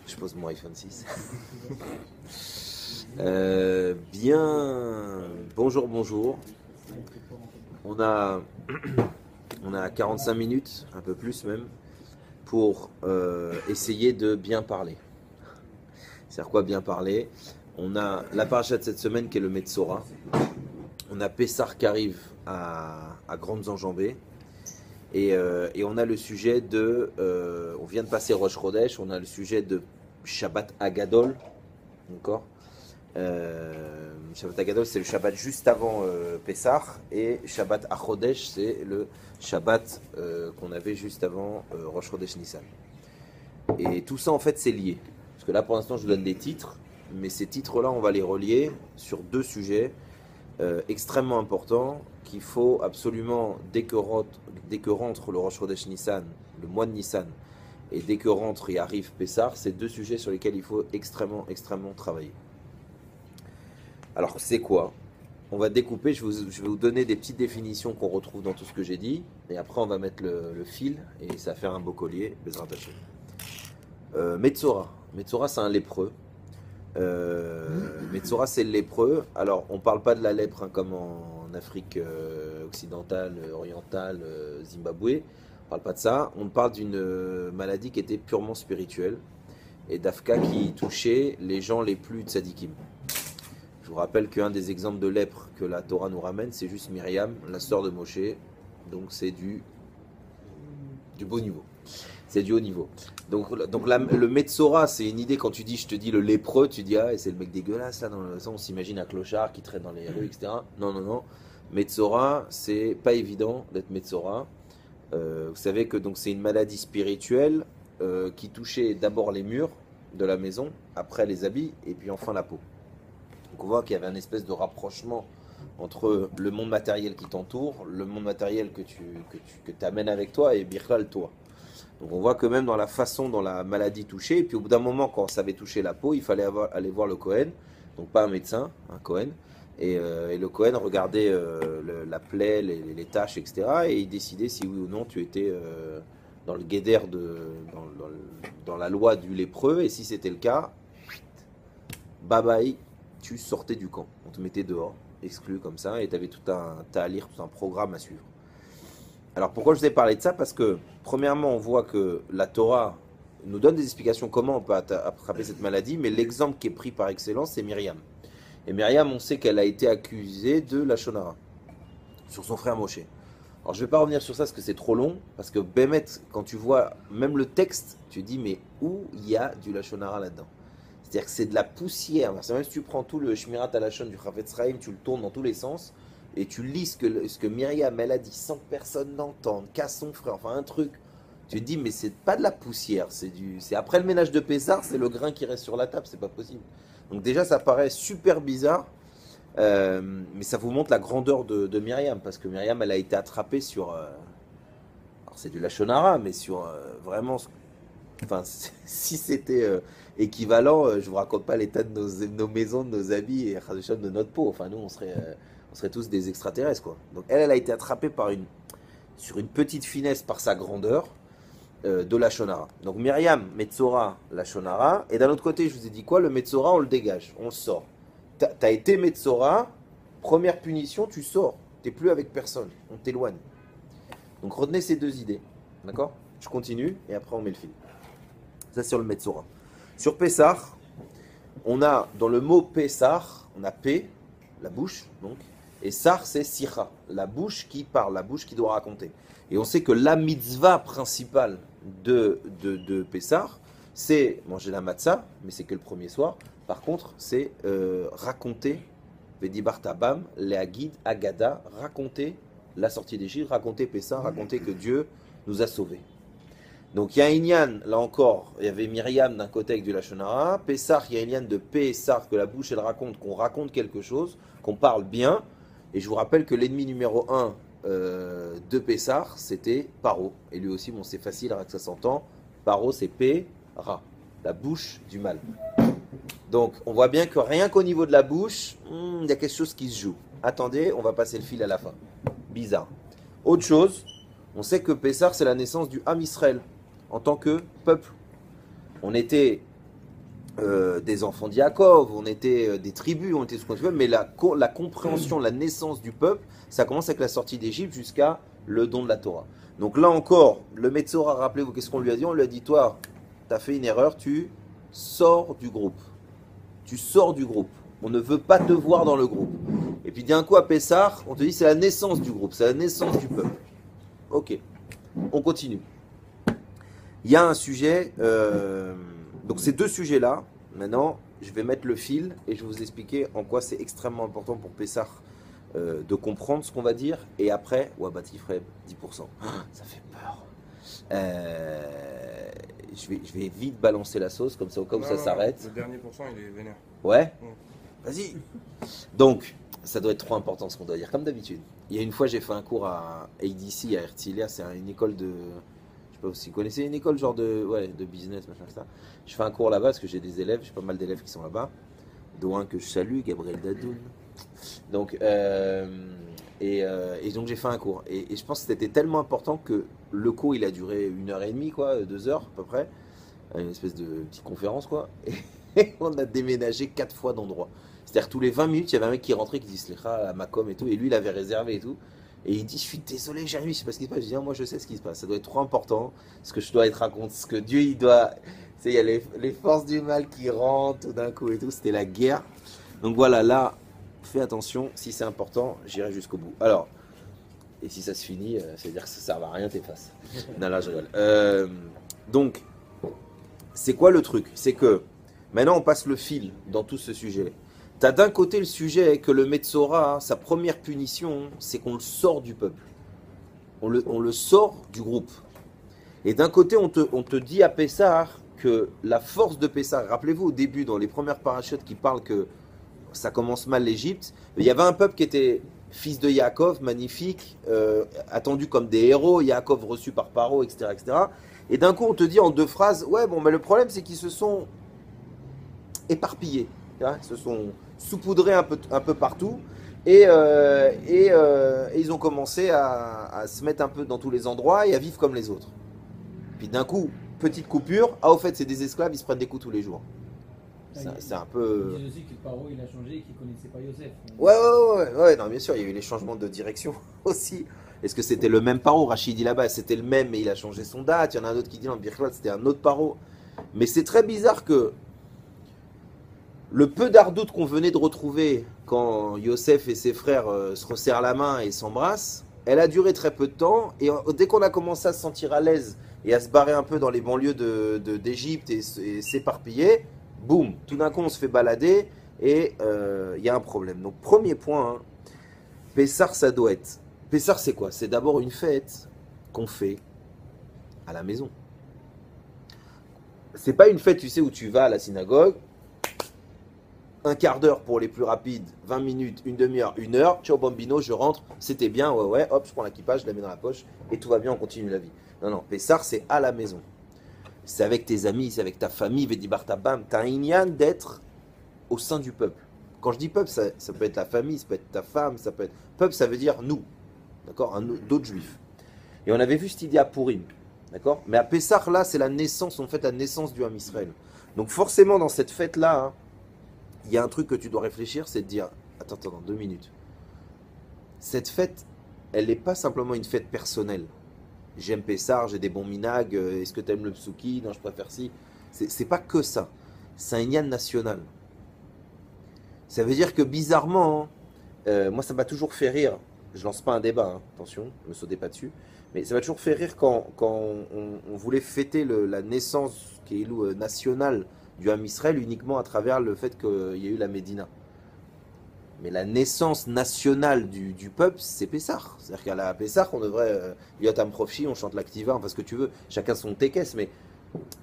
Je pose mon iPhone 6. Bien, bonjour, bonjour. On a, on a 45 minutes, un peu plus même, pour essayer de bien parler. C'est-à-dire quoi bien parler? On a la paracha de cette semaine qui est le Metzora. On a Pessah qui arrive à grandes enjambées. Et on a le sujet de... on vient de passer Rosh Chodesh, on a le sujet de Shabbat Agadol. D'accord. Shabbat Agadol, c'est le Shabbat juste avant Pessah. Et Shabbat Achodesh, c'est le Shabbat qu'on avait juste avant Rosh Chodesh Nissan. Et tout ça, en fait, c'est lié. Parce que là, pour l'instant, je vous donne des titres. Mais ces titres-là, on va les relier sur deux sujets extrêmement importants qu'il faut absolument, dès que rentre le Rosh Chodesh Nissan, le mois de Nissan, et dès que rentre et arrive Pessah, c'est deux sujets sur lesquels il faut extrêmement travailler. Alors, c'est quoi? On va découper, je vais vous donner des petites définitions qu'on retrouve dans tout ce que j'ai dit, et après on va mettre le fil, et ça va faire un beau collier, Bezrat Hashem. Metzora. Metzora, c'est un lépreux. Metzora, c'est le lépreux. Alors, on parle pas de la lèpre comme en Afrique occidentale, orientale, Zimbabwe. On parle pas de ça. On parle d'une maladie qui était purement spirituelle et d'Afka qui touchait les gens les plus tzadikim. Je vous rappelle qu'un des exemples de lèpre que la Torah nous ramène, c'est juste Myriam, la sœur de Moshe. Donc, c'est du beau niveau. C'est du haut niveau. Donc le Metzora, c'est une idée quand tu dis, je te dis le lépreux, tu dis ah, et c'est le mec dégueulasse là, on s'imagine un clochard qui traîne dans les rues, etc. Non. Metzora, c'est pas évident d'être Metzora. Vous savez que donc c'est une maladie spirituelle qui touchait d'abord les murs de la maison, après les habits et puis enfin la peau. Donc on voit qu'il y avait un espèce de rapprochement entre le monde matériel qui t'entoure, le monde matériel que tu amènes avec toi et Birklal toi. Donc on voit que même dans la façon dont la maladie touchait, et puis au bout d'un moment, quand ça avait touché la peau, il fallait aller voir le Kohen, donc pas un médecin, un Kohen, et le Kohen regardait la plaie, les taches, etc., et il décidait si oui ou non tu étais dans le guédère, dans la loi du lépreux, et si c'était le cas, bye bye, tu sortais du camp, on te mettait dehors, exclu comme ça, et tu avais tout un ta'alir, tout un programme à suivre. Alors pourquoi je vous ai parlé de ça? Parce que premièrement on voit que la Torah nous donne des explications comment on peut attraper cette maladie, mais l'exemple qui est pris par excellence c'est Myriam. Et Myriam, on sait qu'elle a été accusée de Lachon Hara sur son frère Moshe. Alors je ne vais pas revenir sur ça parce que c'est trop long, parce que Bémet, quand tu vois même le texte, tu dis mais où il y a du Lachon Hara là-dedans? C'est-à-dire que c'est de la poussière. Même si tu prends tout le Shmirat Halashon du Chafetz Chaim, tu le tournes dans tous les sens, et tu lis ce que Myriam elle a dit sans que personne n'entende, qu'à son frère, enfin un truc, tu te dis mais c'est pas de la poussière, c'est après le ménage de Pessah, c'est le grain qui reste sur la table, c'est pas possible. Donc déjà ça paraît super bizarre, mais ça vous montre la grandeur de Myriam, parce que Myriam elle a été attrapée sur, alors c'est du Lachon Hara, mais sur vraiment, enfin si c'était équivalent, je vous raconte pas l'état de nos maisons, de nos habits et de notre peau, enfin nous on serait tous des extraterrestres, quoi. Donc elle a été attrapée sur une petite finesse par sa grandeur de Lachon Hara. Donc Myriam, Metzora, Lachon Hara. Et d'un autre côté, je vous ai dit quoi? Le Metzora, on le dégage, on le sort. T'as été Metzora, première punition, tu sors. T'es plus avec personne, on t'éloigne. Donc retenez ces deux idées, d'accord? Je continue et après on met le fil. Ça sur le Metzora. Sur Pessah, on a dans le mot Pessah, on a P, la bouche, donc. Et Sar, c'est Sicha, la bouche qui parle, la bouche qui doit raconter. Et on sait que la mitzvah principale de Pessah, c'est manger la matzah, mais c'est que le premier soir. Par contre, c'est raconter, Vedibar Tabam, Leagid, Agada, raconter la sortie d'Égypte, raconter Pessah, raconter que Dieu nous a sauvés. Donc il y a un Inyan, là encore, il y avait Myriam d'un côté avec du Lachon Hara. Pessah, il y a un Inyan de Pessah, que la bouche elle raconte, qu'on raconte quelque chose, qu'on parle bien. Et je vous rappelle que l'ennemi numéro 1 de Pessah, c'était Paro. Et lui aussi, bon, c'est facile, que ça s'entend. Paro, c'est P-Ra, la bouche du mal. Donc, on voit bien que rien qu'au niveau de la bouche, il y a quelque chose qui se joue. Attendez, on va passer le fil à la fin. Bizarre. Autre chose, on sait que Pessah, c'est la naissance du Ham Israël, en tant que peuple. On était des enfants d'Yaakov, on était des tribus, on était ce qu'on veut, mais la compréhension, la naissance du peuple, ça commence avec la sortie d'Égypte jusqu'à le don de la Torah. Donc là encore, le Metzora, rappelez-vous, qu'est-ce qu'on lui a dit? On lui a dit, toi, tu as fait une erreur, tu sors du groupe. Tu sors du groupe. On ne veut pas te voir dans le groupe. Et puis d'un coup, à Pessah, on te dit, c'est la naissance du groupe, c'est la naissance du peuple. Ok, on continue. Il y a un sujet, donc ces deux sujets-là, maintenant, je vais mettre le fil et je vais vous expliquer en quoi c'est extrêmement important pour Pessah de comprendre ce qu'on va dire. Et après, Wabati Freb, 10%. Ça fait peur. Je vais vite balancer la sauce, comme ça au cas où ça s'arrête. Le dernier pourcent, il est vénère. Ouais. Vas-y. Donc, ça doit être trop important ce qu'on doit dire, comme d'habitude. Il y a une fois, j'ai fait un cours à ADC, à Herzliya, c'est une école de... Je sais pas si vous connaissez, une école genre de business, machin, ça. Je fais un cours là-bas parce que j'ai des élèves, j'ai pas mal d'élèves qui sont là-bas, dont un que je salue, Gabriel Dadoun. Donc, et donc j'ai fait un cours. Et je pense que c'était tellement important que le cours, il a duré 1h30, quoi, 2 heures à peu près. Une espèce de petite conférence, quoi. Et on a déménagé 4 fois d'endroit. C'est-à-dire tous les 20 minutes, il y avait un mec qui rentrait qui dit Slicha à Macom et tout, et lui il avait réservé et tout. Et il dit je suis désolé Jérémy, je sais pas ce qui se passe. Je dis moi je sais ce qui se passe, ça doit être trop important, ce que je dois être raconté, ce que Dieu il doit. Tu sais, il y a les forces du mal qui rentrent tout d'un coup et tout, c'était la guerre. Donc voilà, là, fais attention, si c'est important, j'irai jusqu'au bout. Alors, et si ça se finit, c'est-à-dire que ça sert à rien, t'effaces. Non, là je rigole. Donc, c'est quoi le truc? C'est que maintenant on passe le fil dans tout ce sujet. Tu as d'un côté le sujet que le Metzora, sa première punition, c'est qu'on le sort du peuple. On le sort du groupe. Et d'un côté, on te dit à Pessah que la force de Pessah, rappelez-vous au début, dans les premières parachutes qui parlent que ça commence mal l'Égypte, il y avait un peuple qui était fils de Yaakov, magnifique, attendu comme des héros, Yaakov reçu par Paro, etc., etc. Et d'un coup, on te dit en 2 phrases, ouais, bon, mais le problème, c'est qu'ils se sont éparpillés. Ils se sont saupoudrés un peu partout. Et ils ont commencé à se mettre un peu dans tous les endroits et à vivre comme les autres. Puis d'un coup, petite coupure. Ah, au fait, c'est des esclaves, ils se prennent des coups tous les jours. C'est un peu. Ils disent aussi que Paro il a changé et qu'il ne connaissait pas Yosef. Ouais, non, bien sûr, il y a eu les changements de direction aussi. Est-ce que c'était le même Paro? Rachid dit là-bas, c'était le même, mais il a changé son date. Il y en a un autre qui dit en Birklat, c'était un autre Paro. Mais c'est très bizarre que le peu d'ardoute qu'on venait de retrouver quand Yosef et ses frères se resserrent la main et s'embrassent, elle a duré très peu de temps. Et dès qu'on a commencé à se sentir à l'aise et à se barrer un peu dans les banlieues d'Égypte et s'éparpiller, boum, tout d'un coup on se fait balader et il y a un problème. Donc premier point, hein, Pessah ça doit être. Pessah c'est quoi? C'est d'abord une fête qu'on fait à la maison. C'est pas une fête, tu sais, où tu vas à la synagogue, un quart d'heure pour les plus rapides, 20 minutes, une demi-heure, 1 heure, ciao bambino, je rentre, c'était bien, ouais, hop, je prends l'équipage, je la mets dans la poche, et tout va bien, on continue la vie. Non, Pessah, c'est à la maison. C'est avec tes amis, c'est avec ta famille, Vedibartabam, t'as un inyan d'être au sein du peuple. Quand je dis peuple, ça peut être la famille, ça peut être ta femme, ça peut être... Peuple, ça veut dire nous, d'accord, d'autres juifs. Et on avait vu cette idée à Purim, d'accord. Mais à Pessah, là, c'est la naissance, on fait la naissance du Ham Israël. Donc forcément, dans cette fête-là, hein, il y a un truc que tu dois réfléchir, c'est de dire, attends, 2 minutes. Cette fête, elle n'est pas simplement une fête personnelle. J'aime Pessah, j'ai des bons minags, est-ce que tu aimes le psouki? Non, je préfère si. C'est pas que ça. C'est un yann national. Ça veut dire que bizarrement, moi ça m'a toujours fait rire, je lance pas un débat, hein, attention, ne me sautez pas dessus, mais ça m'a toujours fait rire quand on voulait fêter la naissance qui est nationale du Ham Israël uniquement à travers le fait qu'il y a eu la Médina. Mais la naissance nationale du peuple, c'est Pessah. C'est-à-dire qu'à la Pessah, on devrait, Yotam Profshi, on chante l'Aktiva, enfin ce que tu veux, chacun son tékès, mais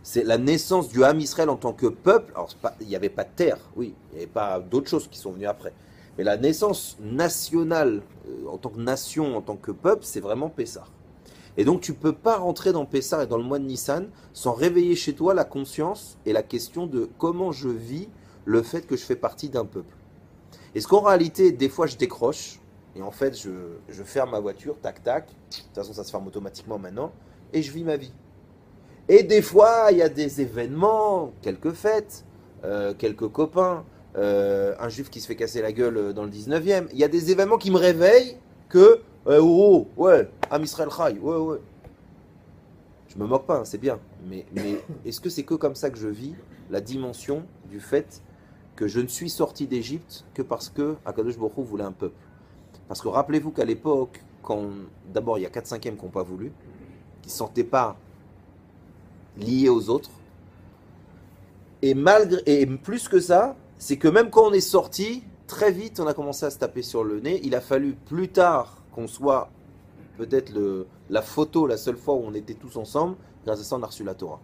c'est la naissance du Ham Israël en tant que peuple. Alors, il n'y avait pas de terre, oui, il n'y avait pas d'autres choses qui sont venues après. Mais la naissance nationale, en tant que nation, en tant que peuple, c'est vraiment Pessah. Et donc, tu ne peux pas rentrer dans Pessah et dans le mois de Nissan sans réveiller chez toi la conscience et la question de comment je vis le fait que je fais partie d'un peuple. Est-ce qu'en réalité, des fois, je décroche et en fait, je ferme ma voiture, tac, tac. De toute façon, ça se ferme automatiquement maintenant et je vis ma vie. Et des fois, il y a des événements, quelques fêtes, quelques copains, un juif qui se fait casser la gueule dans le 19e. Il y a des événements qui me réveillent que, ouais, Am Israël Chai, ouais. Je me moque pas, hein, c'est bien. Mais est-ce que c'est que comme ça que je vis la dimension du fait que je ne suis sorti d'Égypte que parce que Akadosh Baruch Hu voulait un peuple? Parce que rappelez-vous qu'à l'époque, d'abord il y a 4/5 qui n'ont pas voulu, qui ne se sentaient pas liés aux autres, et plus que ça, c'est que même quand on est sorti, très vite on a commencé à se taper sur le nez. Il a fallu plus tard qu'on soit peut-être la photo, la seule fois où on était tous ensemble, grâce à ça on a reçu la Torah.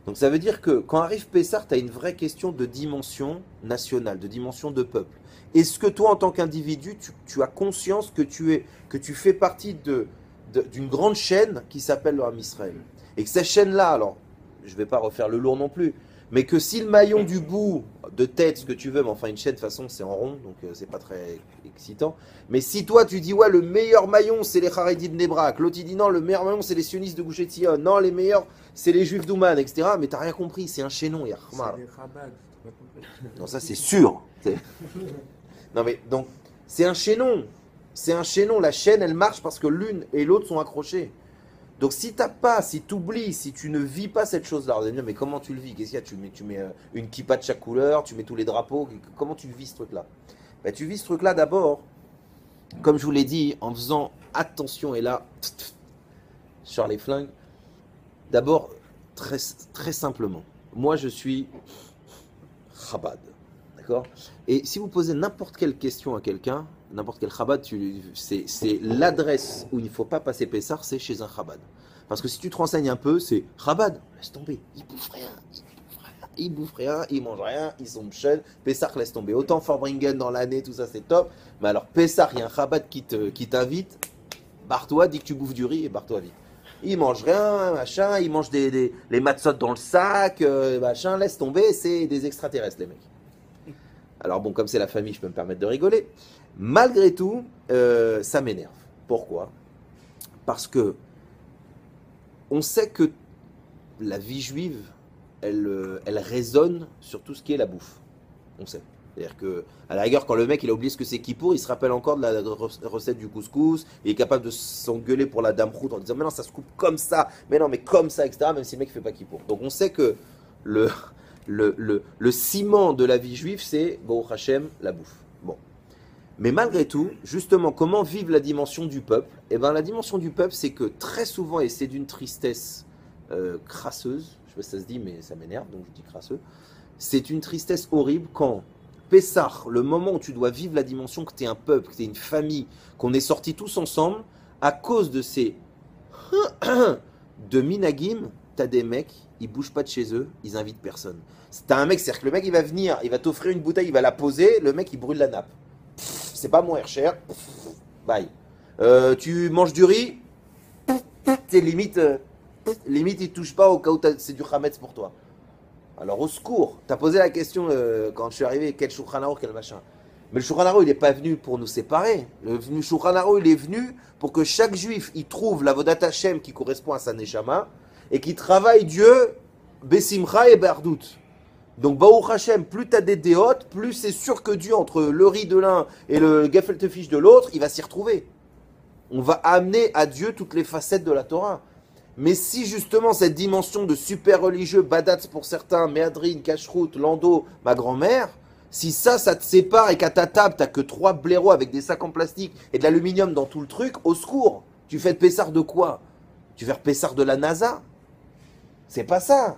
Donc ça veut dire que quand arrive Pessah, tu as une vraie question de dimension nationale, de dimension de peuple. Est-ce que toi, en tant qu'individu, tu as conscience que tu fais partie d'une grande chaîne qui s'appelle le Ham Israël? Et que cette chaîne-là, alors, je ne vais pas refaire le lourd non plus, mais que si le maillon du bout, de tête, ce que tu veux, mais enfin une chaîne, de toute façon, c'est en rond, donc c'est pas très excitant. Mais si toi, tu dis, ouais, le meilleur maillon, c'est les Haredi de Nebrak, l'autre, il dit, non, le meilleur maillon, c'est les sionistes de Gush Etzion, non, les meilleurs, c'est les juifs d'Ouman, etc. Mais t'as rien compris, c'est un chaînon, il y a C'est les Chabad, t'as pas compris. Non, ça, c'est sûr. Non, mais donc, c'est un chaînon. C'est un chaînon. La chaîne, elle marche parce que l'une et l'autre sont accrochées. Donc, si tu oublies, si tu ne vis pas cette chose-là, vous allez me dire, mais comment tu le vis? Qu'est-ce qu'il y a? Tu mets une kippa de chaque couleur, tu mets tous les drapeaux. Comment tu vis ce truc-là? Ben, tu vis ce truc-là d'abord, comme je vous l'ai dit, en faisant attention. Et là, sur les flingues, d'abord, très, très simplement. Moi, je suis Chabad. D'accord? Et si vous posez n'importe quelle question à quelqu'un, n'importe quel Chabad, c'est l'adresse où il ne faut pas passer Pessah, c'est chez un Chabad. Parce que si tu te renseignes un peu, c'est Chabad, laisse tomber, ils bouffent rien, ils mangent rien, ils sont jeunes, Pessah, laisse tomber. Autant Farbringen dans l'année, tout ça c'est top, mais alors Pessah, il y a un Chabad qui t'invite, barre-toi, dis que tu bouffes du riz et barre-toi vite. Ils mangent rien, machin, ils mangent les matzot dans le sac, machin, laisse tomber, c'est des extraterrestres les mecs. Alors bon, comme c'est la famille, je peux me permettre de rigoler. Malgré tout, ça m'énerve. Pourquoi? Parce que on sait que la vie juive, elle résonne sur tout ce qui est la bouffe. On sait. C'est-à-dire que, à la rigueur, quand le mec il a oublié ce que c'est Kippour, il se rappelle encore de la recette du couscous, il est capable de s'engueuler pour la dame route en disant mais non, ça se coupe comme ça, mais non, mais comme ça, etc. Même si le mec ne fait pas Kippour. Donc on sait que le ciment de la vie juive, c'est Baruch Hashem, la bouffe. Bon. Mais malgré tout, justement, comment vivre la dimension du peuple? Eh bien, la dimension du peuple, c'est que très souvent, et c'est d'une tristesse crasseuse, je sais pas si ça se dit, mais ça m'énerve, donc je dis crasseux, c'est une tristesse horrible quand Pessah, le moment où tu dois vivre la dimension que tu es un peuple, que tu es une famille, qu'on est sortis tous ensemble, à cause de ces de minagim, tu as des mecs, ils bougent pas de chez eux, ils invitent personne. T'as un mec, c'est-à-dire que le mec il va venir, il va t'offrir une bouteille, il va la poser, le mec il brûle la nappe. C'est pas moins cher. Bye. Tu manges du riz, c'est limite il touche pas au cas où c'est du chametz pour toi. Alors au secours, t'as posé la question quand je suis arrivé, quel Shulchan Aruch, quel machin. Mais le Shulchan Aruch, il n'est pas venu pour nous séparer. Le Shulchan Aruch, il est venu pour que chaque juif, il trouve la Vodat Hashem qui correspond à sa neshama et qui travaille Dieu, Besimcha et Berdout. Donc Baruch Hashem, plus tu as des déotes, plus c'est sûr que Dieu, entre le riz de l'un et le gefilte fish de l'autre, il va s'y retrouver. On va amener à Dieu toutes les facettes de la Torah. Mais si justement cette dimension de super religieux, badatz pour certains, méadrine, cacheroute, lando, ma grand-mère, si ça te sépare et qu'à ta table, t'as que 3 blaireaux avec des sacs en plastique et de l'aluminium dans tout le truc, au secours. Tu fais de Pessar de quoi? Tu fais Pessar de la NASA? C'est pas ça.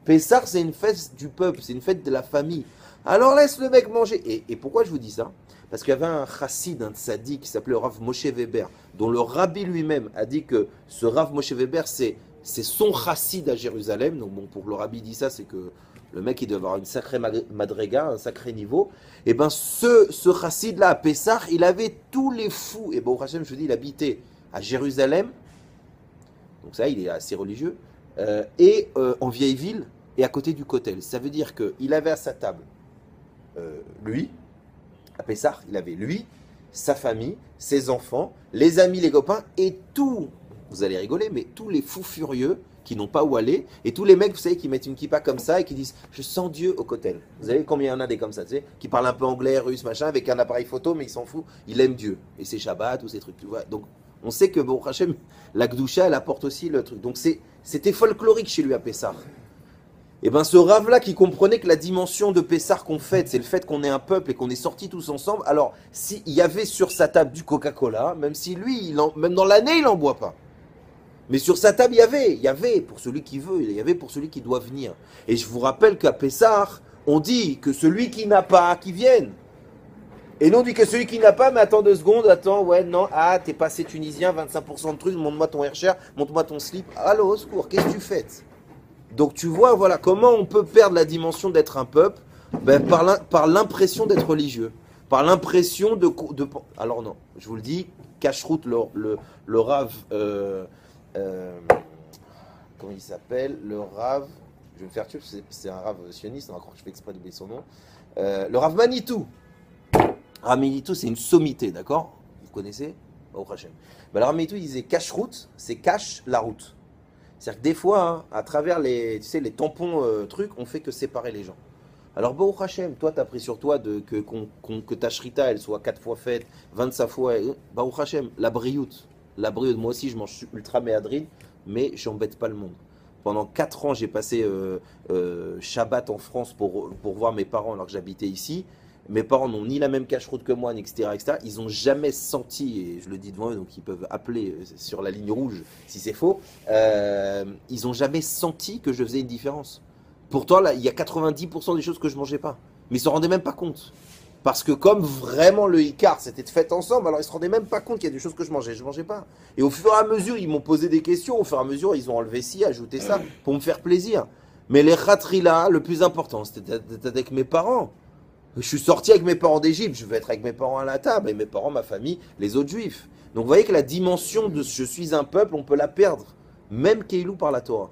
Pessar, c'est une fête du peuple, c'est une fête de la famille. Alors laisse le mec manger. Et pourquoi je vous dis ça? Parce qu'il y avait un chassid, un tzaddik qui s'appelait Rav Moshe Weber, dont le rabbi lui-même a dit que ce Rav Moshe Weber, c'est son chassid à Jérusalem. Donc bon, pour le rabbi dit ça, c'est que le mec, il doit avoir une sacrée madrega, un sacré niveau. Et bien, ce chassid-là, à Pessah, il avait tous les fous. Et bon, au Hachem, je vous dis, il habitait à Jérusalem. Donc ça, il est assez religieux. Et en vieille ville, et à côté du Kotel. Ça veut dire qu'il avait à sa table, lui, à Pessah, il avait lui, sa famille, ses enfants, les amis, les copains, et tout, vous allez rigoler, mais tous les fous furieux qui n'ont pas où aller, et tous les mecs, vous savez, qui mettent une kippa comme ça et qui disent « je sens Dieu au kotel ». Vous savez combien il y en a des comme ça, tu sais, qui parlent un peu anglais, russe, machin, avec un appareil photo, mais il s'en fout, il aime Dieu, et c'est Shabbat ou ces trucs, tu vois. Donc, on sait que, bon, Hachem, la Gdusha, elle apporte aussi le truc. Donc, c'était folklorique chez lui à Pessah. Et bien ce Rav-là qui comprenait que la dimension de Pessah qu'on fête, c'est le fait qu'on est un peuple et qu'on est sortis tous ensemble. Alors, s'il y avait sur sa table du Coca-Cola, même si lui, même dans l'année, il n'en boit pas. Mais sur sa table, il y avait pour celui qui veut, il y avait pour celui qui doit venir. Et je vous rappelle qu'à Pessah, on dit que celui qui n'a pas, qui vienne. Et non, on dit que celui qui n'a pas, mais attends 2 secondes, attends, ouais, non, ah, t'es passé tunisien, 25% de trucs, montre-moi ton air cher, montre-moi ton slip. Allô, au secours, qu'est-ce que tu fais? Donc tu vois, voilà, comment on peut perdre la dimension d'être un peuple par l'impression d'être religieux, par l'impression de... Alors non, je vous le dis, Kashrut, le Rav... comment il s'appelle? Le Rav... Je vais me faire tuer, c'est un Rav sioniste, encore je fais exprès d'oublier son nom. Le Rav Manitou. Rav Manitou, c'est une sommité, d'accord? Vous connaissez? Au Hachem. Le Rav Manitou, il disait Kashrut, c'est cache la route. C'est-à-dire que des fois, hein, à travers les tampons trucs, on fait que séparer les gens. Alors, Baruch Hashem, toi, tu as pris sur toi que ta shrita, elle soit 4 fois faite, 25 fois. Baruch Hashem, la briout. Moi aussi, je mange ultra méadrine, mais j'embête pas le monde. Pendant 4 ans, j'ai passé Shabbat en France pour voir mes parents alors que j'habitais ici. Mes parents n'ont ni la même cache-route que moi, etc., etc. Ils n'ont jamais senti, et je le dis devant eux, donc ils peuvent appeler sur la ligne rouge si c'est faux, ils n'ont jamais senti que je faisais une différence. Pourtant, là, il y a 90% des choses que je ne mangeais pas. Mais ils ne se rendaient même pas compte. Parce que comme vraiment le Icar, c'était de fête ensemble, alors ils ne se rendaient même pas compte qu'il y a des choses que je ne mangeais pas. Et au fur et à mesure, ils m'ont posé des questions, au fur et à mesure, ils ont enlevé ci, ajouté ça, pour me faire plaisir. Mais les khatri là, le plus important, c'était d'être avec mes parents. Je suis sorti avec mes parents d'Égypte, je vais être avec mes parents à la table, et mes parents, ma famille, les autres juifs. Donc vous voyez que la dimension de je suis un peuple, on peut la perdre, même Keilou par la Torah.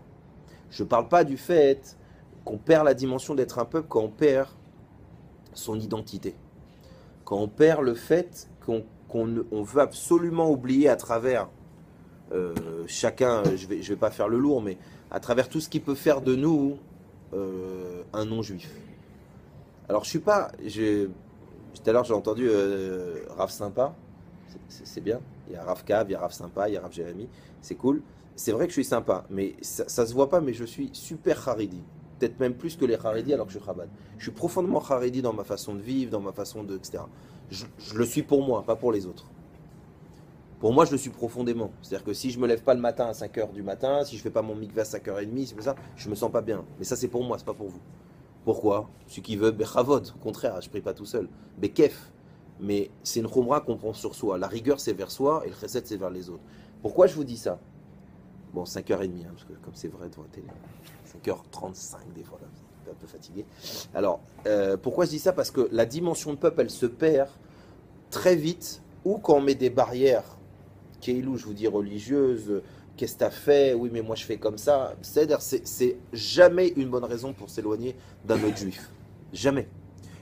Je ne parle pas du fait qu'on perd la dimension d'être un peuple quand on perd son identité. Quand on perd le fait qu'on veut absolument oublier à travers chacun, je vais pas faire le lourd, mais à travers tout ce qui peut faire de nous un non-juif. Alors je suis pas, tout à l'heure j'ai entendu Rav Sympa, c'est bien, il y a Rav Kav, il y a Rav Sympa, il y a Rav Jérémy, c'est cool. C'est vrai que je suis sympa, mais ça se voit pas, mais je suis super haridi. Peut-être même plus que les haridis alors que je suis Chabad. Je suis profondément haridi dans ma façon de vivre, dans ma façon de... etc. Je le suis pour moi, pas pour les autres. Pour moi, je le suis profondément. C'est-à-dire que si je me lève pas le matin à 5h du matin, si je fais pas mon mikvah à 5h30, c'est pour ça, je me sens pas bien. Mais ça c'est pour moi, c'est pas pour vous. Pourquoi? Celui qui veut bechavod, au contraire, je prie pas tout seul. Bekef. Mais c'est une khumra qu'on prend sur soi. La rigueur c'est vers soi et le chesed c'est vers les autres. Pourquoi je vous dis ça? Bon, 5h30, hein, parce que comme c'est vrai devant la télé. 5h35 des fois, là, un peu fatigué. Alors, pourquoi je dis ça? Parce que la dimension de peuple, elle se perd très vite, ou quand on met des barrières, Keilou, je vous dis, religieuses, qu'est-ce que tu as fait? Oui, mais moi je fais comme ça. C'est jamais une bonne raison pour s'éloigner d'un autre juif. Jamais.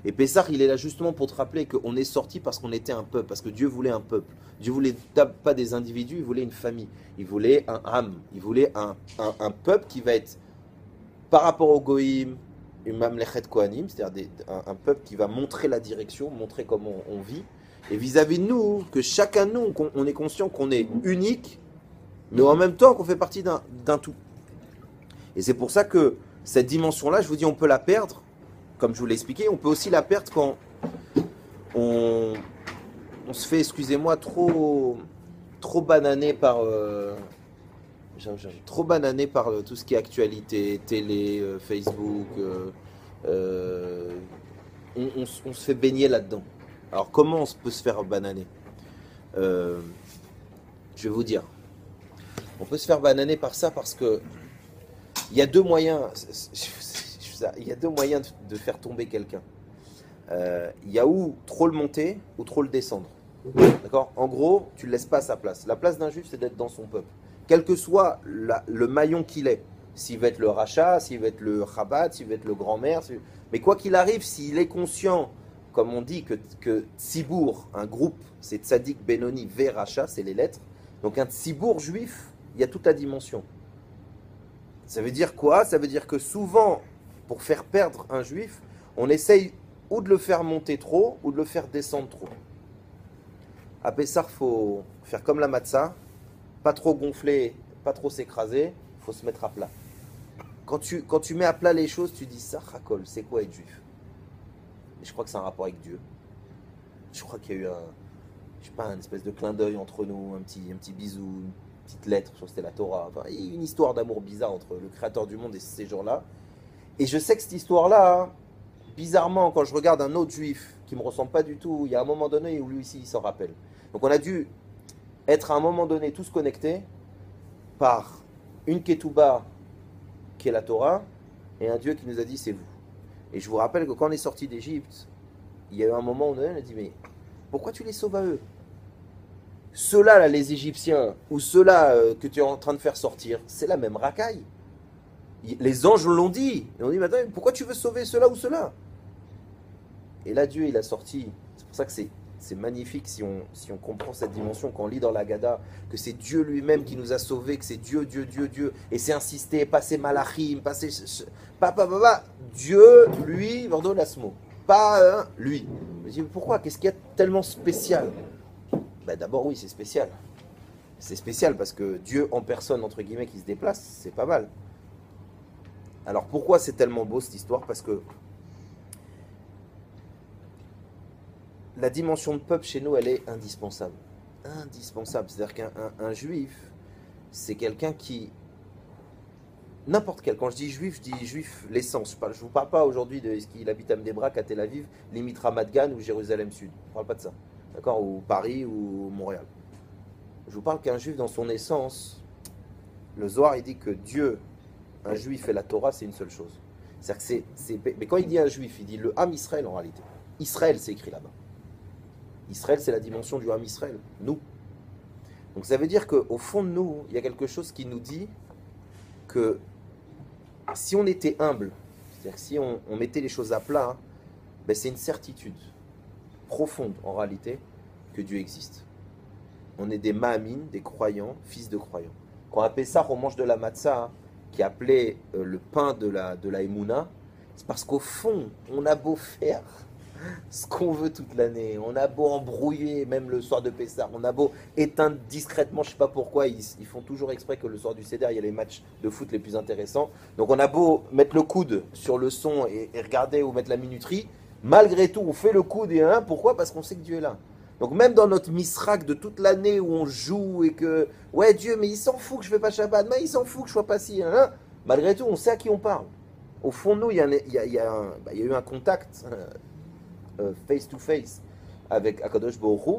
Et Pessah, il est là justement pour te rappeler qu'on est sorti parce qu'on était un peuple, parce que Dieu voulait un peuple. Dieu voulait pas des individus, il voulait une famille. Il voulait un âme, il voulait un peuple qui va être, par rapport au Goïm, une Mamlechet Kohanim, c'est-à-dire un peuple qui va montrer la direction, montrer comment on vit. Et vis-à-vis de nous, que chacun de nous, on est conscient qu'on est unique, mais en même temps qu'on fait partie d'un tout. Et c'est pour ça que cette dimension-là, je vous dis, on peut la perdre. Comme je vous l'ai expliqué, on peut aussi la perdre quand on se fait, excusez-moi, trop banané par tout ce qui est actualité, télé, Facebook. On se fait baigner là-dedans. Alors comment on peut se faire bananer? Je vais vous dire. On peut se faire bananer par ça parce que il y a 2 moyens. Il y a 2 moyens de faire tomber quelqu'un. Il y a ou trop le monter ou trop le descendre. D'accord? En gros, tu ne le laisses pas à sa place. La place d'un juif, c'est d'être dans son peuple. Quel que soit le maillon qu'il est. S'il va être le rachat, s'il va être le Chabad, s'il va être le grand-mère. Mais quoi qu'il arrive, s'il est conscient, comme on dit, que Tzibour, un groupe, c'est Tzadik, Benoni, Ve, Racha, c'est les lettres. Donc un Tzibour juif, il y a toute la dimension. Ça veut dire quoi? Ça veut dire que souvent, pour faire perdre un juif, on essaye ou de le faire monter trop, ou de le faire descendre trop. À Pessah, il faut faire comme la matzah, pas trop gonfler, pas trop s'écraser, il faut se mettre à plat. Quand tu mets à plat les choses, tu dis ça, Hakol, c'est quoi être juif? Et je crois que c'est un rapport avec Dieu. Je crois qu'il y a eu je sais pas, une espèce de clin d'œil entre nous, un petit bisou, une petite lettre, je crois que c'était la Torah. Enfin, il y a une histoire d'amour bizarre entre le créateur du monde et ces gens-là. Et je sais que cette histoire-là, bizarrement, quand je regarde un autre juif qui ne me ressemble pas du tout, il y a un moment donné où lui aussi il s'en rappelle. Donc on a dû être à un moment donné tous connectés par une ketouba qui est la Torah et un Dieu qui nous a dit c'est vous. Et je vous rappelle que quand on est sorti d'Égypte, il y a eu un moment où on a dit mais pourquoi tu les sauves à eux? Ceux-là, là, les Égyptiens, ou ceux-là que tu es en train de faire sortir, c'est la même racaille. Les anges l'ont dit. Ils ont dit, maintenant, pourquoi tu veux sauver ceux-là ou ceux-là? Et là, Dieu, il a sorti. C'est pour ça que c'est magnifique si on comprend cette dimension, quand on lit dans la Gada, que c'est Dieu lui-même qui nous a sauvés, que c'est Dieu, Dieu, Dieu, Dieu. Et c'est insisté, passer malachim, passer... Dieu, lui, Vardo Lasmo. Pas lui. Je me dis, pourquoi? Qu'est-ce qu'il y a de tellement spécial? Ben d'abord, oui, c'est spécial. C'est spécial parce que Dieu en personne, entre guillemets, qui se déplace, c'est pas mal. Alors pourquoi c'est tellement beau cette histoire? Parce que la dimension de peuple chez nous, elle est indispensable. Indispensable. C'est-à-dire qu'un juif, c'est quelqu'un qui... N'importe quel. Quand je dis juif l'essence. Je ne vous parle pas aujourd'hui de est-ce qu'il habite à Mdebrak, à Tel Aviv, limite Ramat Gan ou Jérusalem Sud. Je ne parle pas de ça. D'accord? Ou Paris ou Montréal. Je vous parle qu'un juif dans son essence, le Zohar il dit que Dieu, un juif et la Torah, c'est une seule chose. C'est-à-dire que mais quand il dit un juif, il dit le Ham Israël en réalité. Israël, c'est écrit là-bas. Israël, c'est la dimension du Ham Israël, nous. Donc ça veut dire qu'au fond de nous, il y a quelque chose qui nous dit que si on était humble, c'est-à-dire que si on mettait les choses à plat, hein, ben c'est une certitude profonde en réalité que Dieu existe. On est des Mahamines, des croyants, fils de croyants. Quand à Pessah, on mange de la matzah, hein, qui est appelé le pain de la Emouna, c'est parce qu'au fond, on a beau faire ce qu'on veut toute l'année, on a beau embrouiller, même le soir de Pessah, on a beau éteindre discrètement, je ne sais pas pourquoi, ils font toujours exprès que le soir du Seder, il y a les matchs de foot les plus intéressants. Donc on a beau mettre le coude sur le son et regarder ou mettre la minuterie, malgré tout, on fait le coude et pourquoi? Parce qu'on sait que Dieu est là. Donc même dans notre misrak de toute l'année où on joue et que, ouais Dieu, mais il s'en fout que je ne fais pas Shabbat, mais il s'en fout que je ne sois pas si, malgré tout, on sait à qui on parle. Au fond de nous, il y a eu un contact face to face avec Akadosh Baruch Hu,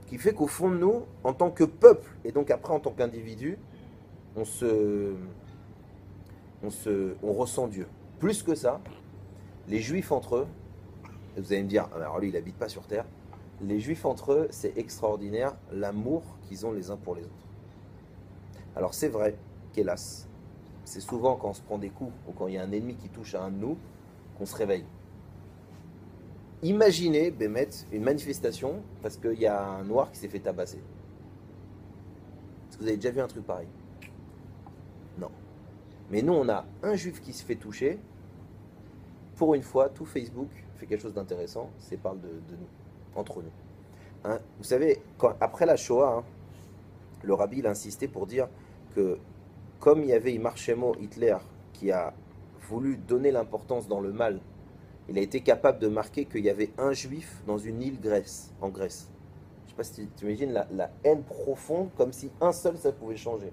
qui fait qu'au fond de nous, en tant que peuple, et donc après en tant qu'individu, on ressent Dieu. Plus que ça, les Juifs entre eux, et vous allez me dire, alors lui il n'habite pas sur terre, les Juifs entre eux, c'est extraordinaire l'amour qu'ils ont les uns pour les autres. Alors c'est vrai qu'hélas, c'est souvent quand on se prend des coups ou quand il y a un ennemi qui touche à un de nous, qu'on se réveille. Imaginez, Bémet, une manifestation parce qu'il y a un noir qui s'est fait tabasser. Est-ce que vous avez déjà vu un truc pareil? Non. Mais nous, on a un juif qui se fait toucher. Pour une fois, tout Facebook fait quelque chose d'intéressant. C'est parle de nous, entre nous. Hein, vous savez, après la Shoah, hein, le rabbi il a insisté pour dire que comme il y avait Imar Shemo, Hitler, qui a voulu donner l'importance dans le mal, il a été capable de marquer qu'il y avait un juif dans une île en Grèce. Je ne sais pas si tu imagines la haine profonde, comme si un seul ça pouvait changer.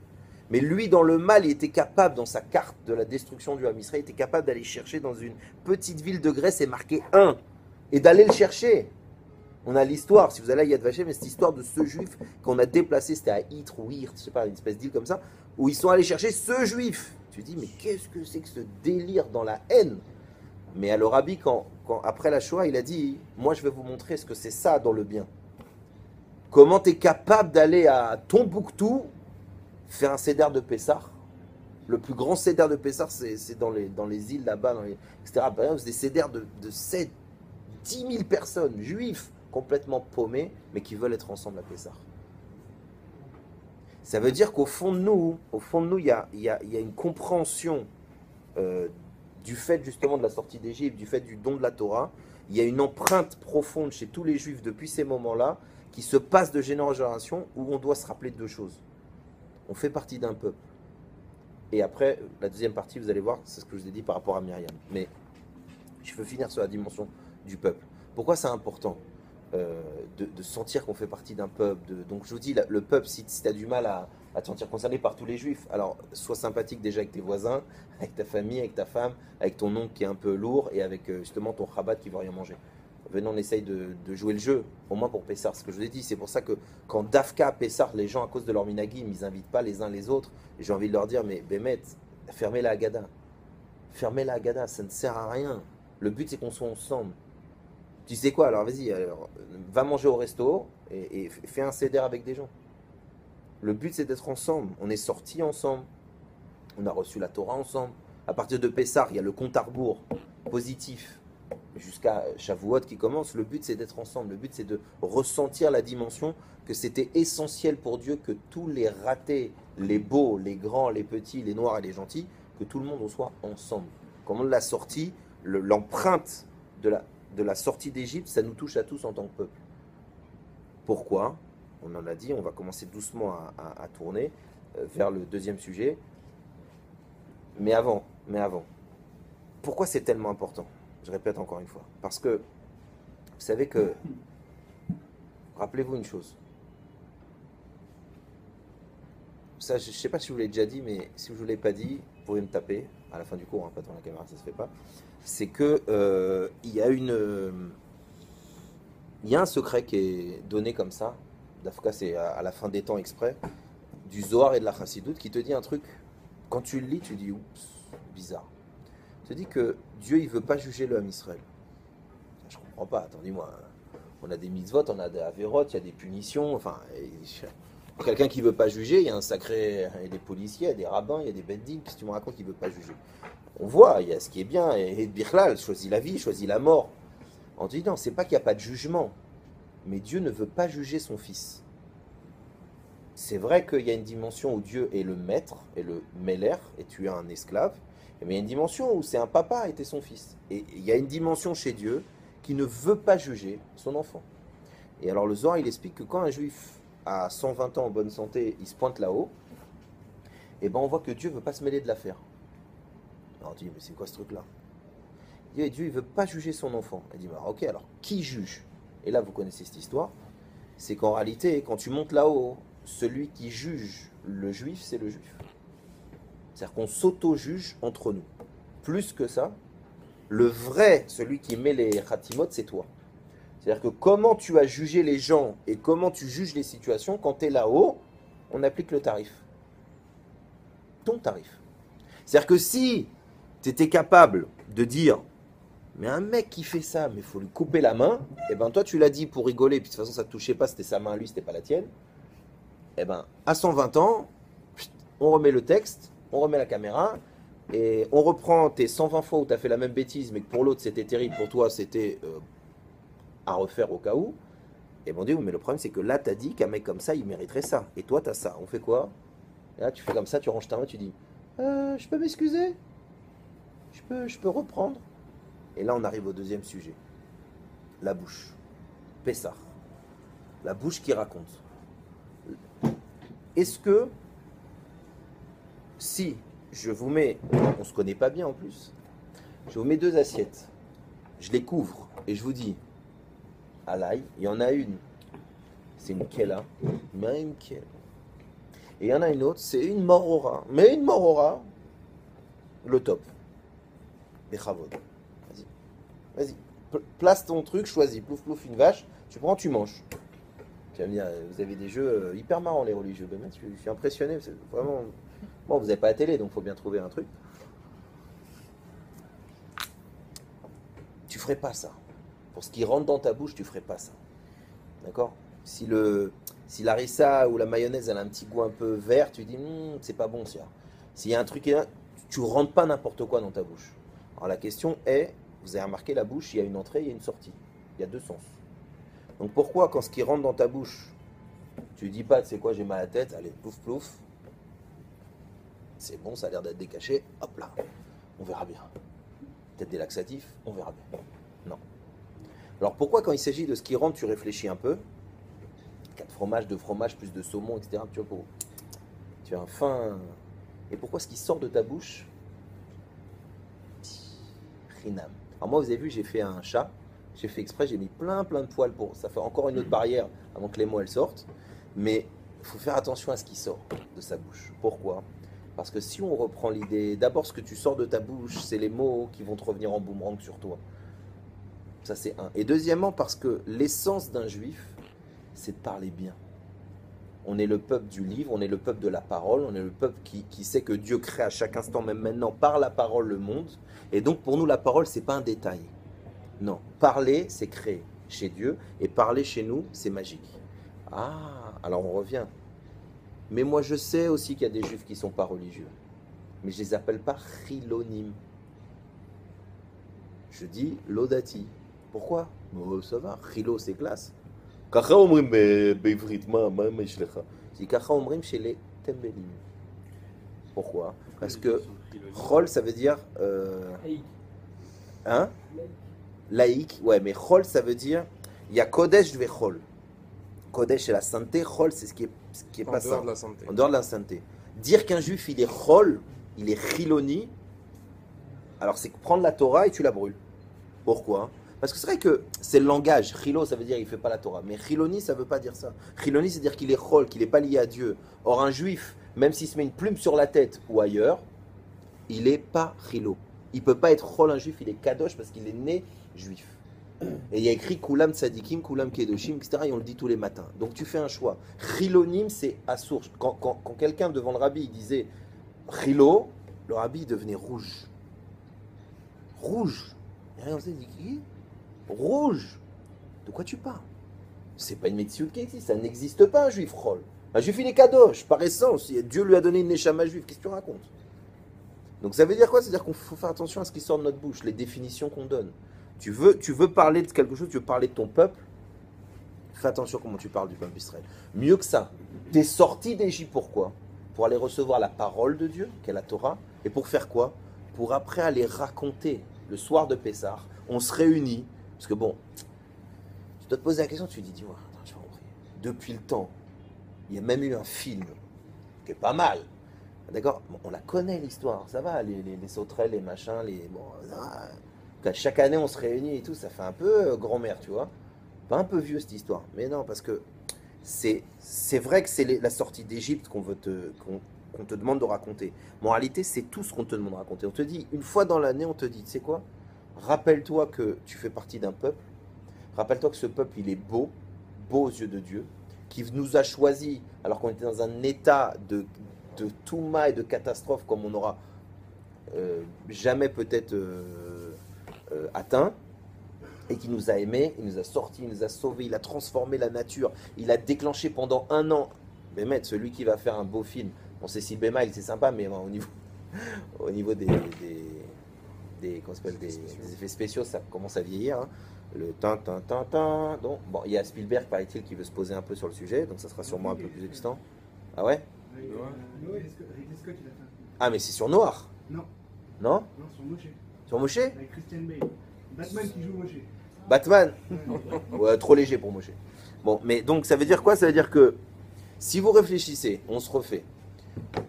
Mais lui, dans le mal, il était capable, dans sa carte de la destruction du Ham Israël, il était capable d'aller chercher dans une petite ville de Grèce et marquer un, et d'aller le chercher. On a l'histoire, si vous allez à Yad Vashem, mais cette histoire de ce juif qu'on a déplacé, c'était à Ytre ou Hirt, je ne sais pas, une espèce d'île comme ça, où ils sont allés chercher ce juif. Tu te dis, mais qu'est-ce que c'est que ce délire dans la haine? Mais à le rabbi, après la Shoah, il a dit, moi je vais vous montrer ce que c'est ça dans le bien. Comment tu es capable d'aller à Tombouctou faire un Seder de Pessah. Le plus grand Seder de Pessah, c'est dans les îles là-bas, etc. C'est des Seders de 7, 10 000 personnes, juifs, complètement paumés, mais qui veulent être ensemble à Pessah. Ça veut dire qu'au fond de nous, il y a une compréhension du fait justement de la sortie d'Égypte, du fait du don de la Torah. Il y a une empreinte profonde chez tous les Juifs depuis ces moments-là qui se passe de génération en génération où on doit se rappeler de deux choses. On fait partie d'un peuple. Et après, la deuxième partie, vous allez voir, c'est ce que je vous ai dit par rapport à Myriam. Mais je veux finir sur la dimension du peuple. Pourquoi c'est important de sentir qu'on fait partie d'un peuple donc je vous dis, le peuple, si tu as du mal à te sentir concerné par tous les juifs, alors sois sympathique déjà avec tes voisins, avec ta famille, avec ta femme, avec ton oncle qui est un peu lourd et avec justement ton rabat qui ne veut rien manger. Venons, on essaye de jouer le jeu, au moins pour Pessar. Ce que je vous ai dit, c'est pour ça que quand Dafka, Pessar, les gens à cause de leur minagim, ils n'invitent pas les uns les autres, et j'ai envie de leur dire, mais Bémet, fermez la Haggadah. Fermez la Haggadah, ça ne sert à rien. Le but c'est qu'on soit ensemble. Tu sais quoi, alors vas-y, va manger au resto et fais un céder avec des gens. Le but c'est d'être ensemble. On est sortis ensemble. On a reçu la Torah ensemble. À partir de Pessar, il y a le compte à rebours positif jusqu'à Shavuot qui commence. Le but c'est d'être ensemble. Le but c'est de ressentir la dimension que c'était essentiel pour Dieu que tous les ratés, les beaux, les grands, les petits, les noirs et les gentils, que tout le monde soit ensemble. Comme on l'a sorti, l'empreinte de la sortie d'Égypte, ça nous touche à tous en tant que peuple. Pourquoi? On en a dit, on va commencer doucement à tourner vers le deuxième sujet. Mais avant, pourquoi c'est tellement important? Je répète encore une fois. Parce que, vous savez que, rappelez-vous une chose. Ça, je ne sais pas si je vous l'ai déjà dit, mais si je ne vous l'ai pas dit, vous pourrez me taper à la fin du cours, hein, pas devant la caméra, ça ne se fait pas. C'est que il y a un secret qui est donné comme ça, d'Afka c'est à la fin des temps exprès, du Zohar et de la Chassidoute, qui te dit un truc, quand tu le lis, tu dis, oups, bizarre. Il te dit que Dieu, il veut pas juger le Ham Israël. Je comprends pas, attendez-moi, on a des mitzvot, on a des averot, il y a des punitions, enfin, pour quelqu'un qui veut pas juger, il y a il y a des policiers, il y a des rabbins, il y a des bedding, qu'est-ce que tu me racontes qu'il veut pas juger? On voit, il y a ce qui est bien, et Birlal choisit la vie, choisit la mort. On dit non, c'est pas qu'il n'y a pas de jugement, mais Dieu ne veut pas juger son fils. C'est vrai qu'il y a une dimension où Dieu est le maître, et le mêler, et tu es un esclave, mais il y a une dimension où c'est un papa et tu es son fils. Et il y a une dimension chez Dieu qui ne veut pas juger son enfant. Et alors le Zohar, il explique que quand un juif a 120 ans en bonne santé, il se pointe là-haut, et ben on voit que Dieu ne veut pas se mêler de l'affaire. Alors on dit, mais c'est quoi ce truc-là? Dieu, il ne veut pas juger son enfant. Il dit, bah, ok, alors qui juge? Et là, vous connaissez cette histoire. C'est qu'en réalité, quand tu montes là-haut, celui qui juge le juif, c'est le juif. C'est-à-dire qu'on s'auto-juge entre nous. Plus que ça, le vrai, celui qui met les khatimot, c'est toi. C'est-à-dire que comment tu as jugé les gens et comment tu juges les situations, quand tu es là-haut, on applique le tarif. Ton tarif. C'est-à-dire que si tu étais capable de dire, mais un mec qui fait ça, mais il faut lui couper la main, et ben toi tu l'as dit pour rigoler, puis de toute façon ça ne te touchait pas, c'était sa main à lui, c'était pas la tienne, et ben à 120 ans, on remet le texte, on remet la caméra, et on reprend tes 120 fois où tu as fait la même bêtise, mais que pour l'autre c'était terrible, pour toi c'était à refaire au cas où, et ben on dit, oui, mais le problème c'est que là tu as dit qu'un mec comme ça, il mériterait ça, et toi tu as ça, on fait quoi? Et là tu fais comme ça, tu ranges ta main, tu dis, je peux m'excuser? Je peux reprendre? Et là, on arrive au deuxième sujet. La bouche. Pessah. La bouche qui raconte. Est-ce que, si je vous mets, on ne se connaît pas bien en plus, je vous mets deux assiettes, je les couvre et je vous dis, à l'ail, il y en a une, c'est une kella, même kella. Et il y en a une autre, c'est une morora. Mais une morora, le top. Bechavod. Vas-y, place ton truc, choisis, plouf plouf une vache, tu prends, tu manges. Tu vas me dire, vous avez des jeux hyper marrants les religieux, ben, je suis impressionné, c'est vraiment... Bon, vous n'avez pas la télé, donc il faut bien trouver un truc. Tu ferais pas ça. Pour ce qui rentre dans ta bouche, tu ferais pas ça. D'accord? Si la rissa ou la mayonnaise elle a un petit goût un peu vert, tu dis, c'est pas bon ça. S'il y a un truc, tu rentres pas n'importe quoi dans ta bouche. Alors la question est, vous avez remarqué la bouche, il y a une entrée, il y a une sortie. Il y a deux sens. Donc pourquoi, quand ce qui rentre dans ta bouche, Tu dis pas, tu sais quoi, j'ai mal à la tête, allez, plouf plouf. C'est bon, ça a l'air d'être décaché, hop là, on verra bien. Peut-être des laxatifs, on verra bien. Non. Alors pourquoi quand il s'agit de ce qui rentre, tu réfléchis un peu? 4 fromages, 2 fromages, plus de saumon, etc. Tu vois, tu as un fin... Et pourquoi ce qui sort de ta bouche? Rinam. Alors moi, vous avez vu, j'ai fait un chat. J'ai fait exprès, j'ai mis plein de poils pour... Ça fait encore une autre barrière avant que les mots elles sortent. Mais il faut faire attention à ce qui sort de sa bouche. Pourquoi? Parce que si on reprend l'idée, d'abord ce que tu sors de ta bouche, c'est les mots qui vont te revenir en boomerang sur toi. Ça c'est un. Et deuxièmement, parce que l'essence d'un juif, c'est de parler bien. On est le peuple du livre, on est le peuple de la parole, on est le peuple qui sait que Dieu crée à chaque instant, même maintenant, par la parole, le monde. Et donc pour nous, la parole, c'est pas un détail. Non, parler, c'est créer chez Dieu, et parler chez nous, c'est magique. Ah, alors on revient. Mais moi, je sais aussi qu'il y a des juifs qui ne sont pas religieux. Mais je ne les appelle pas chilonim. Je dis lodati. Pourquoi? Oh, ça va, chilo, c'est classe. Kacha omrim beivrit, ma meshlecha. Je dis kacha omrim chez les tembelim. Pourquoi? Parce que chol, ça veut dire... hein? Laïque. Ouais, mais chol, ça veut dire... Il y a kodesh ve chol. Kodesh, c'est la sainteté. Chol, c'est ce qui est pas ça. En dehors de la sainteté. Dire qu'un juif, il est chol, il est chiloni, alors c'est prendre la Torah et tu la brûles. Pourquoi? Parce que c'est vrai que c'est le langage. Chilo, ça veut dire qu'il ne fait pas la Torah. Mais chiloni, ça ne veut pas dire ça. Chiloni, c'est dire qu'il est chol, qu'il n'est pas lié à Dieu. Or, un juif, même s'il se met une plume sur la tête ou ailleurs, il n'est pas chilo. Il ne peut pas être chol, un juif, il est kadosh parce qu'il est né juif. Et il y a écrit Kulam Tzadikim, Kulam Kedoshim, etc. Et on le dit tous les matins. Donc tu fais un choix. Chilonim, c'est à source. Quand quelqu'un devant le rabbi il disait Chilo, le rabbi devenait rouge. Rouge. Et rien, on s'est dit qui? Rouge. De quoi tu parles? C'est pas une médecine qui existe. Ça n'existe pas un juif chol. Un juif il est kadosh, par essence. Dieu lui a donné une neshama juive. Qu'est-ce que tu racontes? Donc ça veut dire quoi? C'est-à-dire qu'il faut faire attention à ce qui sort de notre bouche, les définitions qu'on donne. Tu veux parler de quelque chose, tu veux parler de ton peuple, fais attention comment tu parles du peuple d'Israël. Mieux que ça, tu es sorti d'Égypte, pourquoi? Pour aller recevoir la parole de Dieu, qui est la Torah, et pour faire quoi? Pour après aller raconter, le soir de Pessah, on se réunit, parce que bon, tu dois te poser la question, tu te dis, ouais, attends, je vais compris. Depuis le temps, il y a même eu un film, qui est pas mal, d'accord? Bon, on la connaît l'histoire, ça va, les sauterelles, les machins, bon, chaque année on se réunit et tout, ça fait un peu grand-mère, tu vois. Pas un peu vieux cette histoire, mais non, parce que c'est vrai que c'est la sortie d'Égypte qu'on te demande de raconter. Mais en réalité, c'est tout ce qu'on te demande de raconter. On te dit, une fois dans l'année, on te dit, tu sais quoi? Rappelle-toi que tu fais partie d'un peuple. Rappelle-toi que ce peuple, il est beau aux yeux de Dieu, qui nous a choisis alors qu'on était dans un état de touma et de catastrophe comme on n'aura jamais peut-être... atteint, et qui nous a aimés, il nous a sortis, il nous a sauvés, il a transformé la nature, il a déclenché pendant 1 an. Bémet, celui qui va faire un beau film, bon c'est si Bémail, c'est sympa, mais au niveau des effets spéciaux, ça commence à vieillir. Hein. Le tin. Donc, bon, il y a Spielberg, paraît-il, qui veut se poser un peu sur le sujet, donc ça sera sûrement un peu plus excitant. Ah ouais? Ah mais c'est sur Noir? Non. Non? Non, sur Moshe. Sur Moshe? Avec Christian Bale. Batman qui joue Moshe. Batman? Ouais, trop léger pour Moshe. Bon, mais donc ça veut dire quoi? Ça veut dire que si vous réfléchissez, on se refait.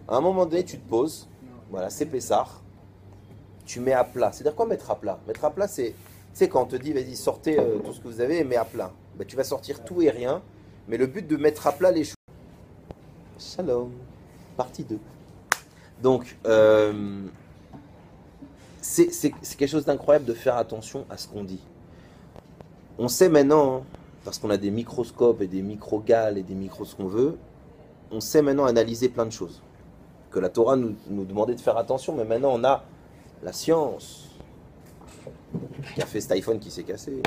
À un moment donné, tu te poses. Voilà, c'est Pessah. Tu mets à plat. C'est-à-dire quoi mettre à plat? Mettre à plat, c'est... Tu sais, quand on te dit, vas-y, sortez tout ce que vous avez et mets à plat. Ben, tu vas sortir tout et rien. Mais le but de mettre à plat les choses... Shalom. Partie 2. Donc... c'est quelque chose d'incroyable de faire attention à ce qu'on dit. On sait maintenant, parce qu'on a des microscopes et des microgales et des micros ce qu'on veut, on sait maintenant analyser plein de choses. Que la Torah nous demandait de faire attention, mais maintenant on a la science qui a fait cet iPhone qui s'est cassé.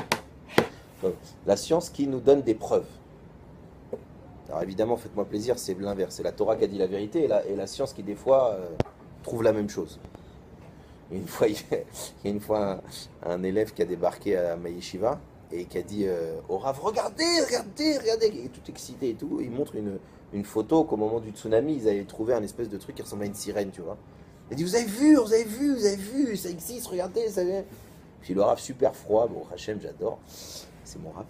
La science qui nous donne des preuves. Alors évidemment, faites-moi plaisir, c'est l'inverse. C'est la Torah qui a dit la vérité et la science qui des fois trouve la même chose. Il y a une fois un élève qui a débarqué à ma yeshiva et qui a dit au Rav, regardez, regardez, regardez, il est tout excité et tout. Il montre une photo qu'au moment du tsunami, ils avaient trouvé un espèce de truc qui ressemblait à une sirène, tu vois. Il dit, vous avez vu, vous avez vu, vous avez vu, ça existe, regardez, ça vient. Puis le Rav super froid, bon, Hachem, j'adore, c'est mon Rav.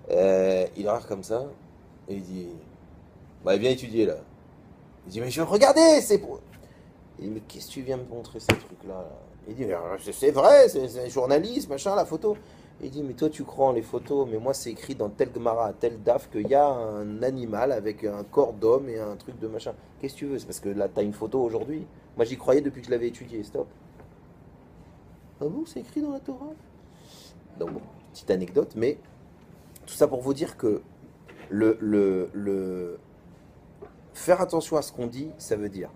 Il regarde comme ça, et il dit, bah, viens étudier là. Il dit, mais je veux regarder, c'est pour... Il dit, mais qu'est-ce que tu viens me montrer ces trucs-là là? Il dit, c'est vrai, c'est un journaliste, machin, la photo. Il dit, mais toi tu crois en les photos, mais moi c'est écrit dans tel Gemara, tel Daf, qu'il y a un animal avec un corps d'homme et un truc de machin. Qu'est-ce que tu veux? C'est parce que là t'as une photo aujourd'hui. Moi j'y croyais depuis que je l'avais étudié, stop. Ah bon, c'est écrit dans la Torah? Donc bon, petite anecdote, mais tout ça pour vous dire que faire attention à ce qu'on dit, ça veut dire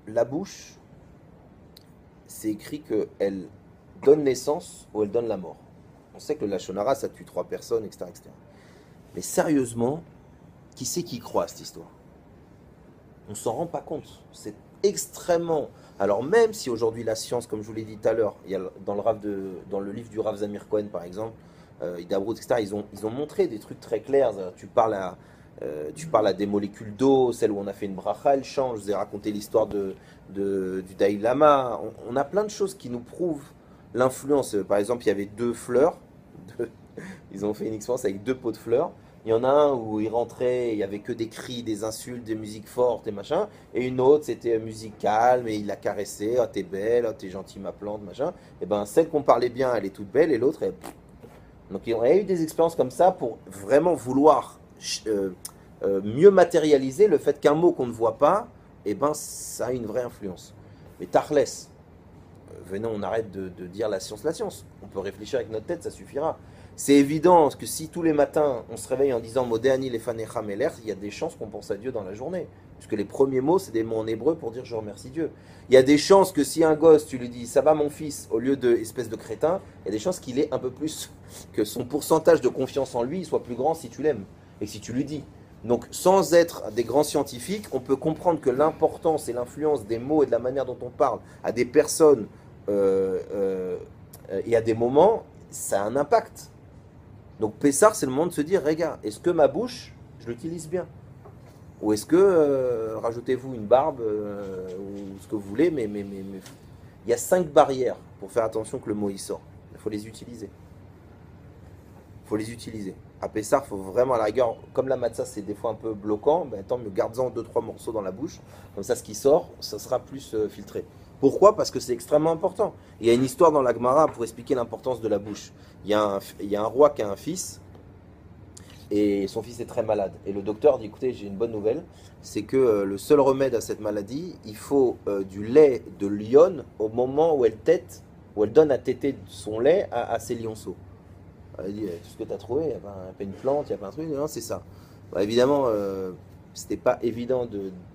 la bouche, c'est écrit qu'elle donne naissance ou elle donne la mort. On sait que le Lachon Hara, ça tue 3 personnes, etc., etc. Mais sérieusement, qui c'est qui croit à cette histoire? On s'en rend pas compte. C'est extrêmement... Alors même si aujourd'hui la science, comme je vous l'ai dit tout à l'heure, il y a dans le livre du Rav Zamir Cohen par exemple, Hidabrut, etc., ils ont montré des trucs très clairs. Tu parles à des molécules d'eau, celle où on a fait une bracha, elle change. Je vous ai raconté l'histoire du Dalai Lama. On a plein de choses qui nous prouvent l'influence. Par exemple, il y avait 2 fleurs. Ils ont fait une expérience avec 2 pots de fleurs. Il y en a un où il rentrait, il n'y avait que des cris, des insultes, des musiques fortes et machin. Et une autre, c'était musique calme et il la caressait. Ah, t'es belle, ah, t'es gentille ma plante, machin. Et ben celle qu'on parlait bien, elle est toute belle et l'autre, elle... Donc il y a eu des expériences comme ça pour vraiment vouloir mieux matérialiser le fait qu'un mot qu'on ne voit pas, et ben ça a une vraie influence. Mais Tachles, venez, on arrête de dire la science. On peut réfléchir avec notre tête, ça suffira. C'est évident que si tous les matins on se réveille en disant Modéani lefanecha melech, il y a des chances qu'on pense à Dieu dans la journée. Puisque les premiers mots, c'est des mots en hébreu pour dire je remercie Dieu. Il y a des chances que si un gosse, tu lui dis ça va mon fils, au lieu de espèce de crétin, il y a des chances qu'il ait un peu plus, que son pourcentage de confiance en lui soit plus grand si tu l'aimes et si tu lui dis. Donc sans être des grands scientifiques, on peut comprendre que l'importance et l'influence des mots et de la manière dont on parle à des personnes et à des moments, ça a un impact. Donc Pessar, c'est le moment de se dire, regarde, est-ce que ma bouche, je l'utilise bien? Ou est-ce que, rajoutez-vous une barbe, ou ce que vous voulez, mais il y a 5 barrières pour faire attention que le mot y sort. Il faut les utiliser. Il faut les utiliser. À Pessar, il faut vraiment, à la rigueur, comme la matzah c'est des fois un peu bloquant, ben, tant mieux, garde-en 2-3 morceaux dans la bouche, comme ça ce qui sort, ça sera plus filtré. Pourquoi? Parce que c'est extrêmement important. Il y a une histoire dans la Gemara pour expliquer l'importance de la bouche. Il y a un roi qui a un fils, et son fils est très malade. Et le docteur dit, écoutez, j'ai une bonne nouvelle, c'est que le seul remède à cette maladie, il faut du lait de lionne au moment où elle donne à téter son lait à ses lionceaux. Elle dit, tout ce que tu as trouvé, il n'y a pas une plante, il n'y a pas un truc, non, c'est ça. Bah, évidemment, c'était pas évident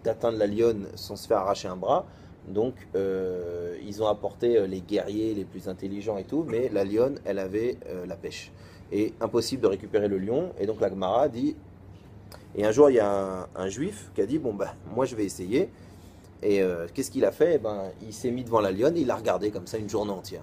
d'atteindre la lionne sans se faire arracher un bras. Donc, ils ont apporté les guerriers les plus intelligents et tout, mais la lionne, elle avait la pêche. Et impossible de récupérer le lion. Et donc, la Gemara dit... Et un jour, il y a un juif qui a dit, bon, bah, moi, je vais essayer. Et qu'est-ce qu'il a fait? Il s'est mis devant la lionne et il l'a regardé comme ça une journée entière.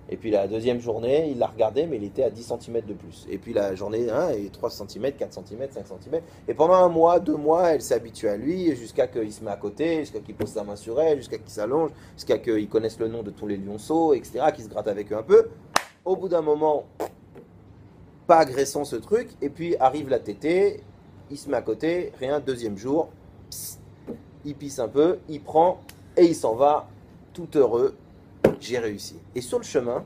Et puis la deuxième journée, il l'a regardé, mais il était à 10 cm de plus. Et puis la journée 1, et 3 cm, 4 cm, 5 cm. Et pendant 1 mois, 2 mois, elle s'est habituée à lui, jusqu'à qu'il se met à côté, jusqu'à qu'il pose sa main sur elle, jusqu'à qu'il s'allonge, jusqu'à qu'ils connaissent le nom de tous les lionceaux, etc., qu'il se gratte avec eux un peu. Au bout d'un moment, pas agressant ce truc, et puis arrive la tétée, il se met à côté, rien, deuxième jour, pss, il pisse un peu, il prend, et il s'en va, tout heureux. J'ai réussi. Et sur le chemin,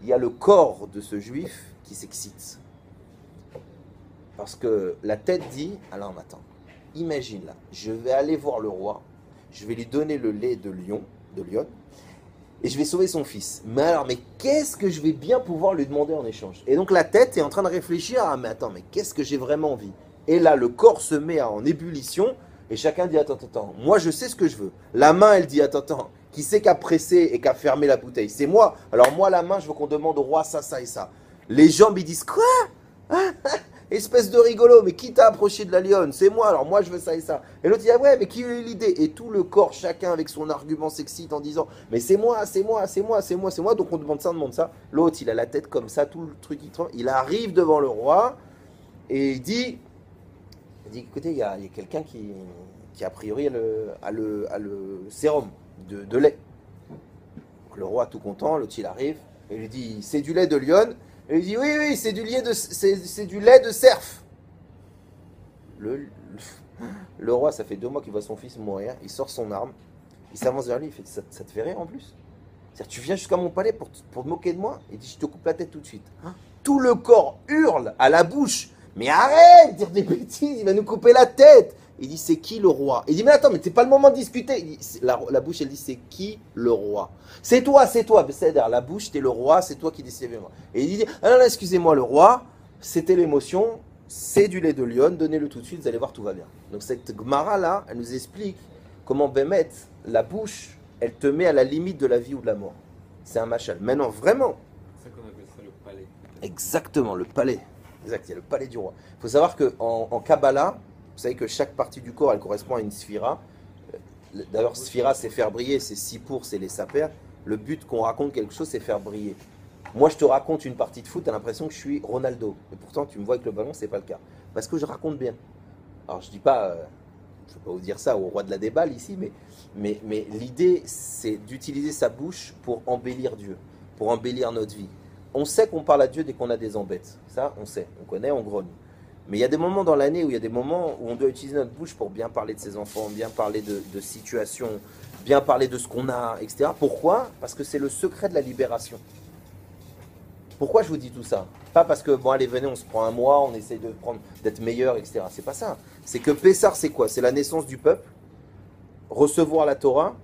il y a le corps de ce juif qui s'excite. Parce que la tête dit, alors attends, imagine là, je vais aller voir le roi, je vais lui donner le lait de lionne, et je vais sauver son fils. Mais alors, mais qu'est-ce que je vais bien pouvoir lui demander en échange? Et donc la tête est en train de réfléchir, ah mais attends, mais qu'est-ce que j'ai vraiment envie? Et là, le corps se met en ébullition, et chacun dit, attends, moi je sais ce que je veux. La main, elle dit, attends, qui c'est qui a pressé et qui a fermé la bouteille? C'est moi. Alors moi, la main, je veux qu'on demande au roi ça, ça et ça. Les jambes, ils disent, quoi? espèce de rigolo, mais qui t'a approché de la lionne? C'est moi, alors moi je veux ça et ça. Et l'autre il dit, ah ouais, mais qui a eu l'idée? Et tout le corps, chacun avec son argument s'excite en disant, mais c'est moi, c'est moi, c'est moi, c'est moi, c'est moi, donc on demande ça, on demande ça. L'autre il a la tête comme ça, tout le truc il tremble, il arrive devant le roi et il dit écoutez, il y a quelqu'un qui a priori a le sérum de lait. Donc, le roi tout content, l'autre il arrive, et lui dit, c'est du lait de lionne. Et il dit, oui, oui, c'est c'est du lait de cerf. Le roi, ça fait 2 mois qu'il voit son fils mourir, il sort son arme, il s'avance vers lui, il fait, ça te fait rire en plus? C'est-à-dire, tu viens jusqu'à mon palais pour te moquer de moi? Il dit, je te coupe la tête tout de suite. Tout le corps hurle à la bouche, mais arrête de dire des bêtises, il va nous couper la tête. Il dit, c'est qui le roi? Il dit, mais attends, mais c'est pas le moment de discuter. Il dit, la bouche, elle dit, c'est qui le roi? C'est toi, c'est-à-dire, la bouche, t'es le roi, c'est toi qui décides. Et il dit, ah non, non, excusez-moi, le roi, c'était l'émotion, c'est du lait de lionne, donnez-le tout de suite, vous allez voir, tout va bien. Donc cette Gemara là, elle nous explique comment Bémet, la bouche, elle te met à la limite de la vie ou de la mort. C'est un machal. Maintenant, vraiment. C'est ça qu'on appelle ça le palais. Exactement, le palais. Exact, il y a le palais du roi. Il faut savoir qu'en Kabbalah, vous savez que chaque partie du corps, elle correspond à une sphira. D'ailleurs, sphira, c'est faire briller, c'est Sipour, c'est les sapers. Le but qu'on raconte quelque chose, c'est faire briller. Moi, je te raconte une partie de foot, tu as l'impression que je suis Ronaldo. Et pourtant, tu me vois avec le ballon, c'est pas le cas. Parce que je raconte bien. Alors, je dis pas, je ne vais pas vous dire ça au roi de la déballe ici, mais l'idée, c'est d'utiliser sa bouche pour embellir Dieu, pour embellir notre vie. On sait qu'on parle à Dieu dès qu'on a des embêtes. Ça, on sait, on connaît, on grogne. Mais il y a des moments dans l'année où il y a des moments où on doit utiliser notre bouche pour bien parler de ses enfants, bien parler de situations, bien parler de ce qu'on a, etc. Pourquoi? Parce que c'est le secret de la libération. Pourquoi je vous dis tout ça? Pas parce que, bon allez, venez, on se prend un mois, on essaye d'être meilleur, etc. C'est pas ça. C'est que Pessar, c'est quoi? C'est la naissance du peuple, recevoir la Torah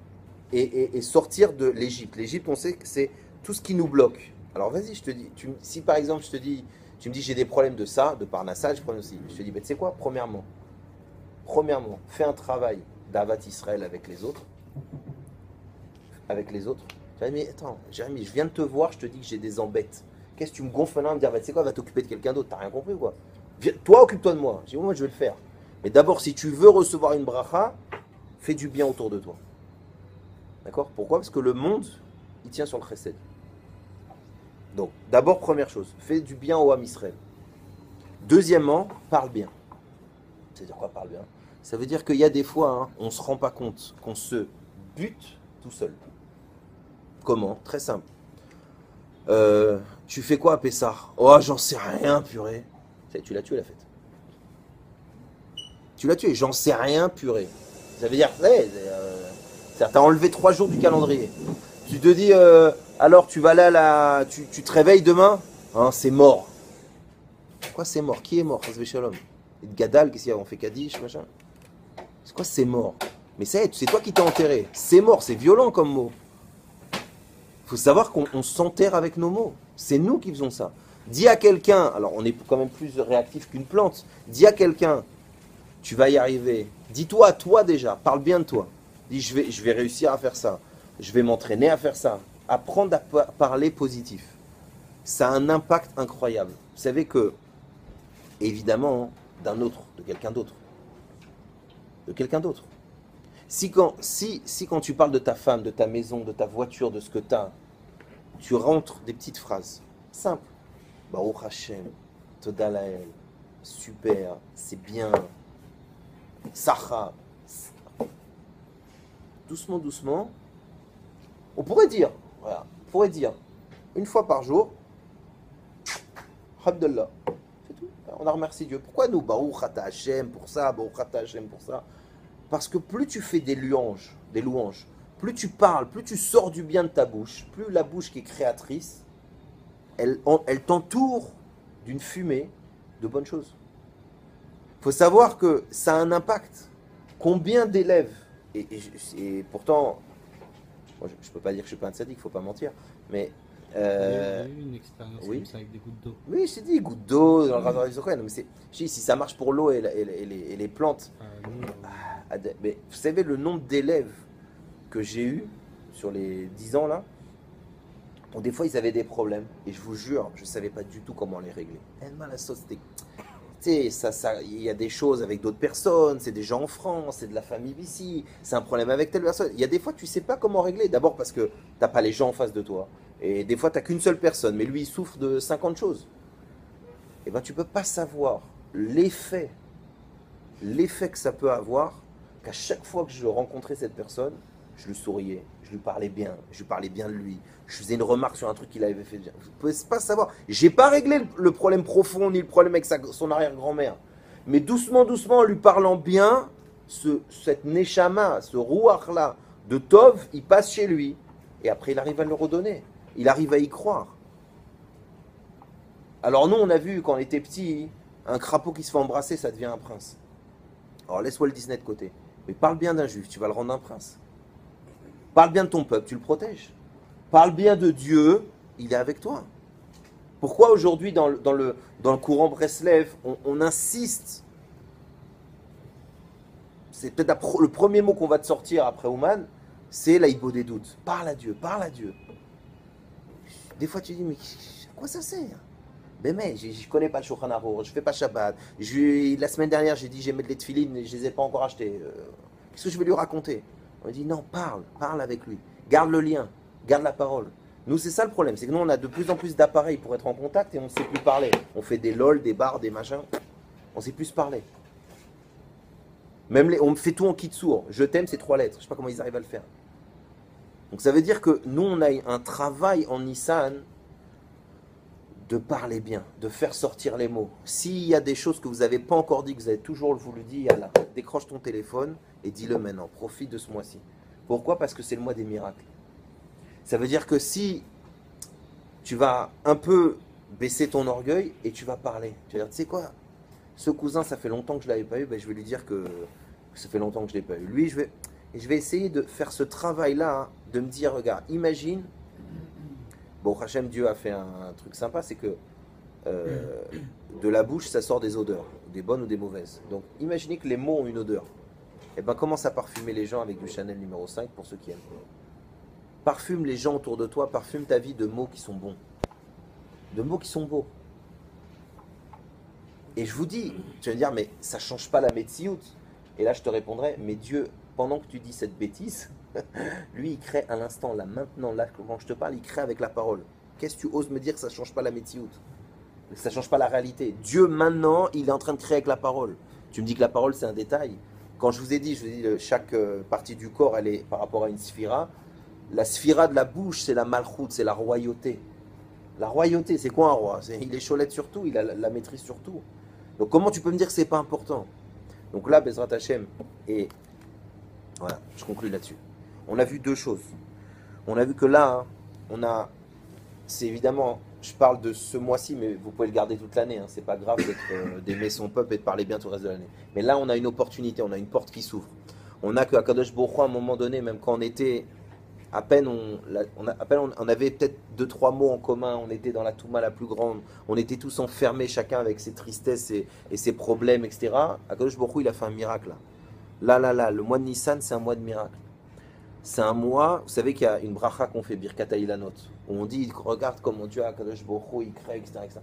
et sortir de l'Égypte. L'Égypte, on sait que c'est tout ce qui nous bloque. Alors vas-y, je te dis, si par exemple tu me dis j'ai des problèmes de ça, de parnassage, je te dis, ben, tu sais quoi? Premièrement, fais un travail d'Avat Israël avec les autres. Avec les autres. Mais attends, Jérémy, je viens de te voir, je te dis que j'ai des embêtes. Qu'est-ce que tu me gonfles là à me dire, bah, tu sais quoi, va t'occuper de quelqu'un d'autre, t'as rien compris quoi? Toi, occupe-toi de moi. Je dis, moi, je vais le faire. Mais d'abord, si tu veux recevoir une bracha, fais du bien autour de toi. D'accord? Pourquoi? Parce que le monde, il tient sur le chesed. Donc, d'abord, première chose, fais du bien au Ham Israël. Deuxièmement, parle bien. C'est-à-dire quoi, parle bien? Ça veut dire qu'il y a des fois, hein, on ne se rend pas compte qu'on se bute tout seul. Comment? Très simple. Tu fais quoi à Pessar? Oh, j'en sais rien, purée. Tu l'as tué, la fête. Tu l'as tué, j'en sais rien, purée. Ça veut dire, t'as enlevé 3 jours du calendrier. Tu te dis, alors tu vas là, tu te réveilles demain? Hein, c'est mort. Quoi, c'est mort? Qui est mort? Shalom. Et de Gadal, qu'est-ce qu'il y a? On fait Kaddish, machin. C'est quoi, c'est mort? Mais c'est toi qui t'es enterré. C'est mort, c'est violent comme mot. Il faut savoir qu'on s'enterre avec nos mots. C'est nous qui faisons ça. Dis à quelqu'un, alors on est quand même plus réactif qu'une plante, dis à quelqu'un, tu vas y arriver. Dis-toi à toi déjà, parle bien de toi. Dis, je vais réussir à faire ça. Je vais m'entraîner à faire ça. Apprendre à parler positif. Ça a un impact incroyable. Vous savez que, évidemment, de quelqu'un d'autre. De quelqu'un d'autre. Si quand tu parles de ta femme, de ta maison, de ta voiture, de ce que tu as, tu rentres des petites phrases simples. Baruch Hashem, Toda Lael, super, c'est bien, Sacha. Doucement, doucement. On pourrait dire, une fois par jour, Abdallah. C'est tout. On a remercié Dieu. Pourquoi nous, Baruch Ata Hashem pour ça, Baruch Ata Hashem pour ça? Parce que plus tu fais des louanges, plus tu parles, plus tu sors du bien de ta bouche, plus la bouche qui est créatrice, elle t'entoure d'une fumée de bonnes choses. Il faut savoir que ça a un impact. Combien d'élèves, et pourtant, moi, je ne peux pas dire que je ne suis pas un tzaddik, il ne faut pas mentir, mais... Il y a eu une expérience oui. comme ça avec des gouttes d'eau. Oui, je t'ai dit, gouttes d'eau dans le rasoir des oreilles. Mais si ça marche pour l'eau et les plantes... Mais vous savez le nombre d'élèves que j'ai eu sur les 10 ans là, bon, des fois ils avaient des problèmes et je vous jure, je ne savais pas du tout comment les régler. C'était tu sais, il y a des choses avec d'autres personnes, c'est des gens en France, c'est de la famille ici, c'est un problème avec telle personne. Il y a des fois, tu sais pas comment régler. D'abord parce que t'as pas les gens en face de toi. Et des fois, t'as qu'une seule personne, mais lui, il souffre de 50 choses. Et ben, tu peux pas savoir l'effet que ça peut avoir, qu'à chaque fois que je rencontrais cette personne, je lui souriais, je lui parlais bien de lui, je faisais une remarque sur un truc qu'il avait fait bien. Vous ne pouvez pas savoir. J'ai pas réglé le problème profond, ni le problème avec son arrière-grand-mère. Mais doucement, doucement, en lui parlant bien, cette neshama, ce rouach-là, de Tov, il passe chez lui. Et après, il arrive à le redonner. Il arrive à y croire. Alors nous, on a vu, quand on était petit, un crapaud qui se fait embrasser, ça devient un prince. Alors laisse Walt Disney de côté. Mais parle bien d'un juif, tu vas le rendre un prince. Parle bien de ton peuple, tu le protèges. Parle bien de Dieu, il est avec toi. Pourquoi aujourd'hui, dans le courant Breslev, on insiste? C'est peut-être le premier mot qu'on va te sortir après Ouman, c'est l'aïbo des doutes. Parle à Dieu, parle à Dieu. Des fois tu dis, mais à quoi ça sert? Mais je ne connais pas le Shulchan Aruch, je ne fais pas Shabbat. La semaine dernière, j'ai dit, j'ai mis les tefilines, je ne les ai pas encore achetés. Qu'est-ce que je vais lui raconter? On dit, non, parle avec lui. Garde le lien, garde la parole. Nous, c'est ça le problème, c'est que nous, on a de plus en plus d'appareils pour être en contact et on ne sait plus parler. On fait des lol, des bars, des machins. On ne sait plus se parler. Même on fait tout en kitsour. Je t'aime, c'est 3 lettres. Je ne sais pas comment ils arrivent à le faire. Donc ça veut dire que nous, on a un travail en Nissan de parler bien, de faire sortir les mots. S'il y a des choses que vous n'avez pas encore dit, que vous avez toujours voulu dire, là, décroche ton téléphone et dis-le maintenant. Profite de ce mois-ci. Pourquoi? Parce que c'est le mois des miracles. Ça veut dire que si tu vas un peu baisser ton orgueil et tu vas parler, tu vas dire, tu sais quoi, ce cousin, ça fait longtemps que je ne l'avais pas eu, ben, je vais lui dire que ça fait longtemps que je ne l'ai pas eu. Lui, je vais essayer de faire ce travail-là, hein, de me dire, regarde, imagine. Bon, Hachem, Dieu a fait un truc sympa, c'est que de la bouche, ça sort des odeurs, des bonnes ou des mauvaises. Donc, imaginez que les mots ont une odeur. Et bien, commence à parfumer les gens avec du Chanel numéro 5 pour ceux qui aiment. Parfume les gens autour de toi, parfume ta vie de mots qui sont bons. De mots qui sont beaux. Et je vous dis, tu vas me dire, mais ça ne change pas la Metsiout. Et là, je te répondrai, mais Dieu, pendant que tu dis cette bêtise, lui, il crée à l'instant, là, maintenant, là, quand je te parle, il crée avec la parole. Qu'est-ce que tu oses me dire que ça ne change pas la Metsiout? Ça ne change pas la réalité. Dieu, maintenant, il est en train de créer avec la parole. Tu me dis que la parole, c'est un détail. Quand je vous ai dit, chaque partie du corps, elle est par rapport à une sphira. La sphira de la bouche, c'est la malchoute, c'est la royauté. La royauté, c'est quoi un roi? Il est cholette sur tout, il a la maîtrise sur tout. Donc comment tu peux me dire que c'est pas important? Donc là, Bezrat Hashem, et voilà, je conclue là-dessus. On a vu 2 choses. On a vu que là, c'est évidemment, je parle de ce mois-ci, mais vous pouvez le garder toute l'année. Hein, c'est pas grave d'aimer son peuple et de parler bien tout le reste de l'année. Mais là, on a une opportunité, on a une porte qui s'ouvre. On a que à Kadosh Baruch Hu, à un moment donné, même quand on était à peine, on avait peut-être 2-3 mots en commun. On était dans la Touma la plus grande. On était tous enfermés, chacun avec ses tristesses et ses problèmes, etc. Akadosh Baruch Hu, il a fait un miracle. Là, le mois de Nissan, c'est un mois de miracle. C'est un mois, vous savez qu'il y a une bracha qu'on fait, Birkat Ilanot, où on dit, regarde comment Dieu, Akadosh Baruch Hu, il crée, etc., etc.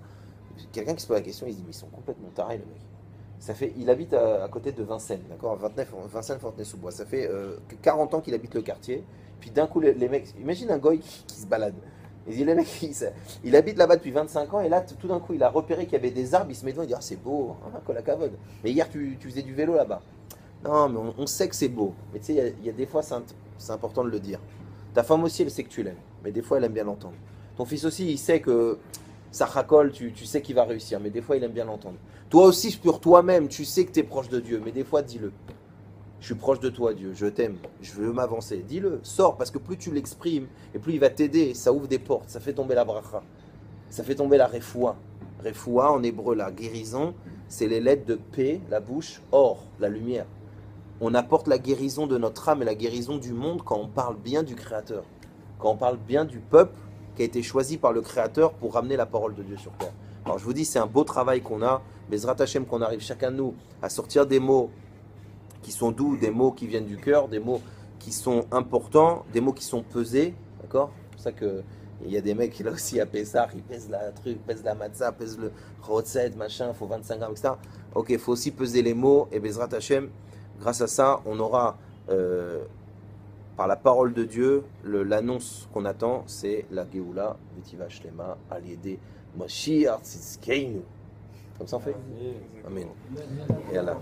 Quelqu'un qui se pose la question, il se dit, mais ils sont complètement tarés, le mec. Il habite à côté de Vincennes, d'accord, Vincennes, Fontenay-sous-Bois. Ça fait 40 ans qu'il habite le quartier. Puis d'un coup, les mecs, imagine un goy qui se balade. Il dit, les mecs, il habite là-bas depuis 25 ans, et là, tout d'un coup, il a repéré qu'il y avait des arbres, il se met devant, il dit, ah, c'est beau, hein, Kolakavod. Mais hier, tu faisais du vélo là-bas. Non, mais on sait que c'est beau. Mais tu sais, il y a des fois, c'est important de le dire. Ta femme aussi, elle sait que tu l'aimes, mais des fois, elle aime bien l'entendre. Ton fils aussi, il sait que ça racole, tu sais qu'il va réussir, mais des fois, il aime bien l'entendre. Toi aussi, pour toi-même, tu sais que tu es proche de Dieu, mais des fois, dis-le. Je suis proche de toi, Dieu, je t'aime, je veux m'avancer. Dis-le, sors, parce que plus tu l'exprimes, et plus il va t'aider, ça ouvre des portes, ça fait tomber la bracha, ça fait tomber la refoua. Refoua, en hébreu, la guérison, c'est les lettres de paix, la bouche, or, la lumière. On apporte la guérison de notre âme et la guérison du monde quand on parle bien du Créateur, quand on parle bien du peuple qui a été choisi par le Créateur pour ramener la parole de Dieu sur terre. Alors je vous dis, c'est un beau travail qu'on a, Bezrat Hashem, qu'on arrive chacun de nous à sortir des mots qui sont doux, des mots qui viennent du cœur, des mots qui sont importants, des mots qui sont pesés, d'accord? C'est pour ça que Il y a des mecs là aussi à Pessah, ils pèsent la truc, pèsent la matzah, pèsent le rotzet, machin, il faut 25 grammes, etc. Ok, il faut aussi peser les mots, et Bezrat Hashem, grâce à ça, on aura, par la parole de Dieu, l'annonce qu'on attend, c'est la Géoula, Vitiva Shlema, Aliédé, Mashiach Tzidkeinu. Comme ça on fait? Amen. Et Allah.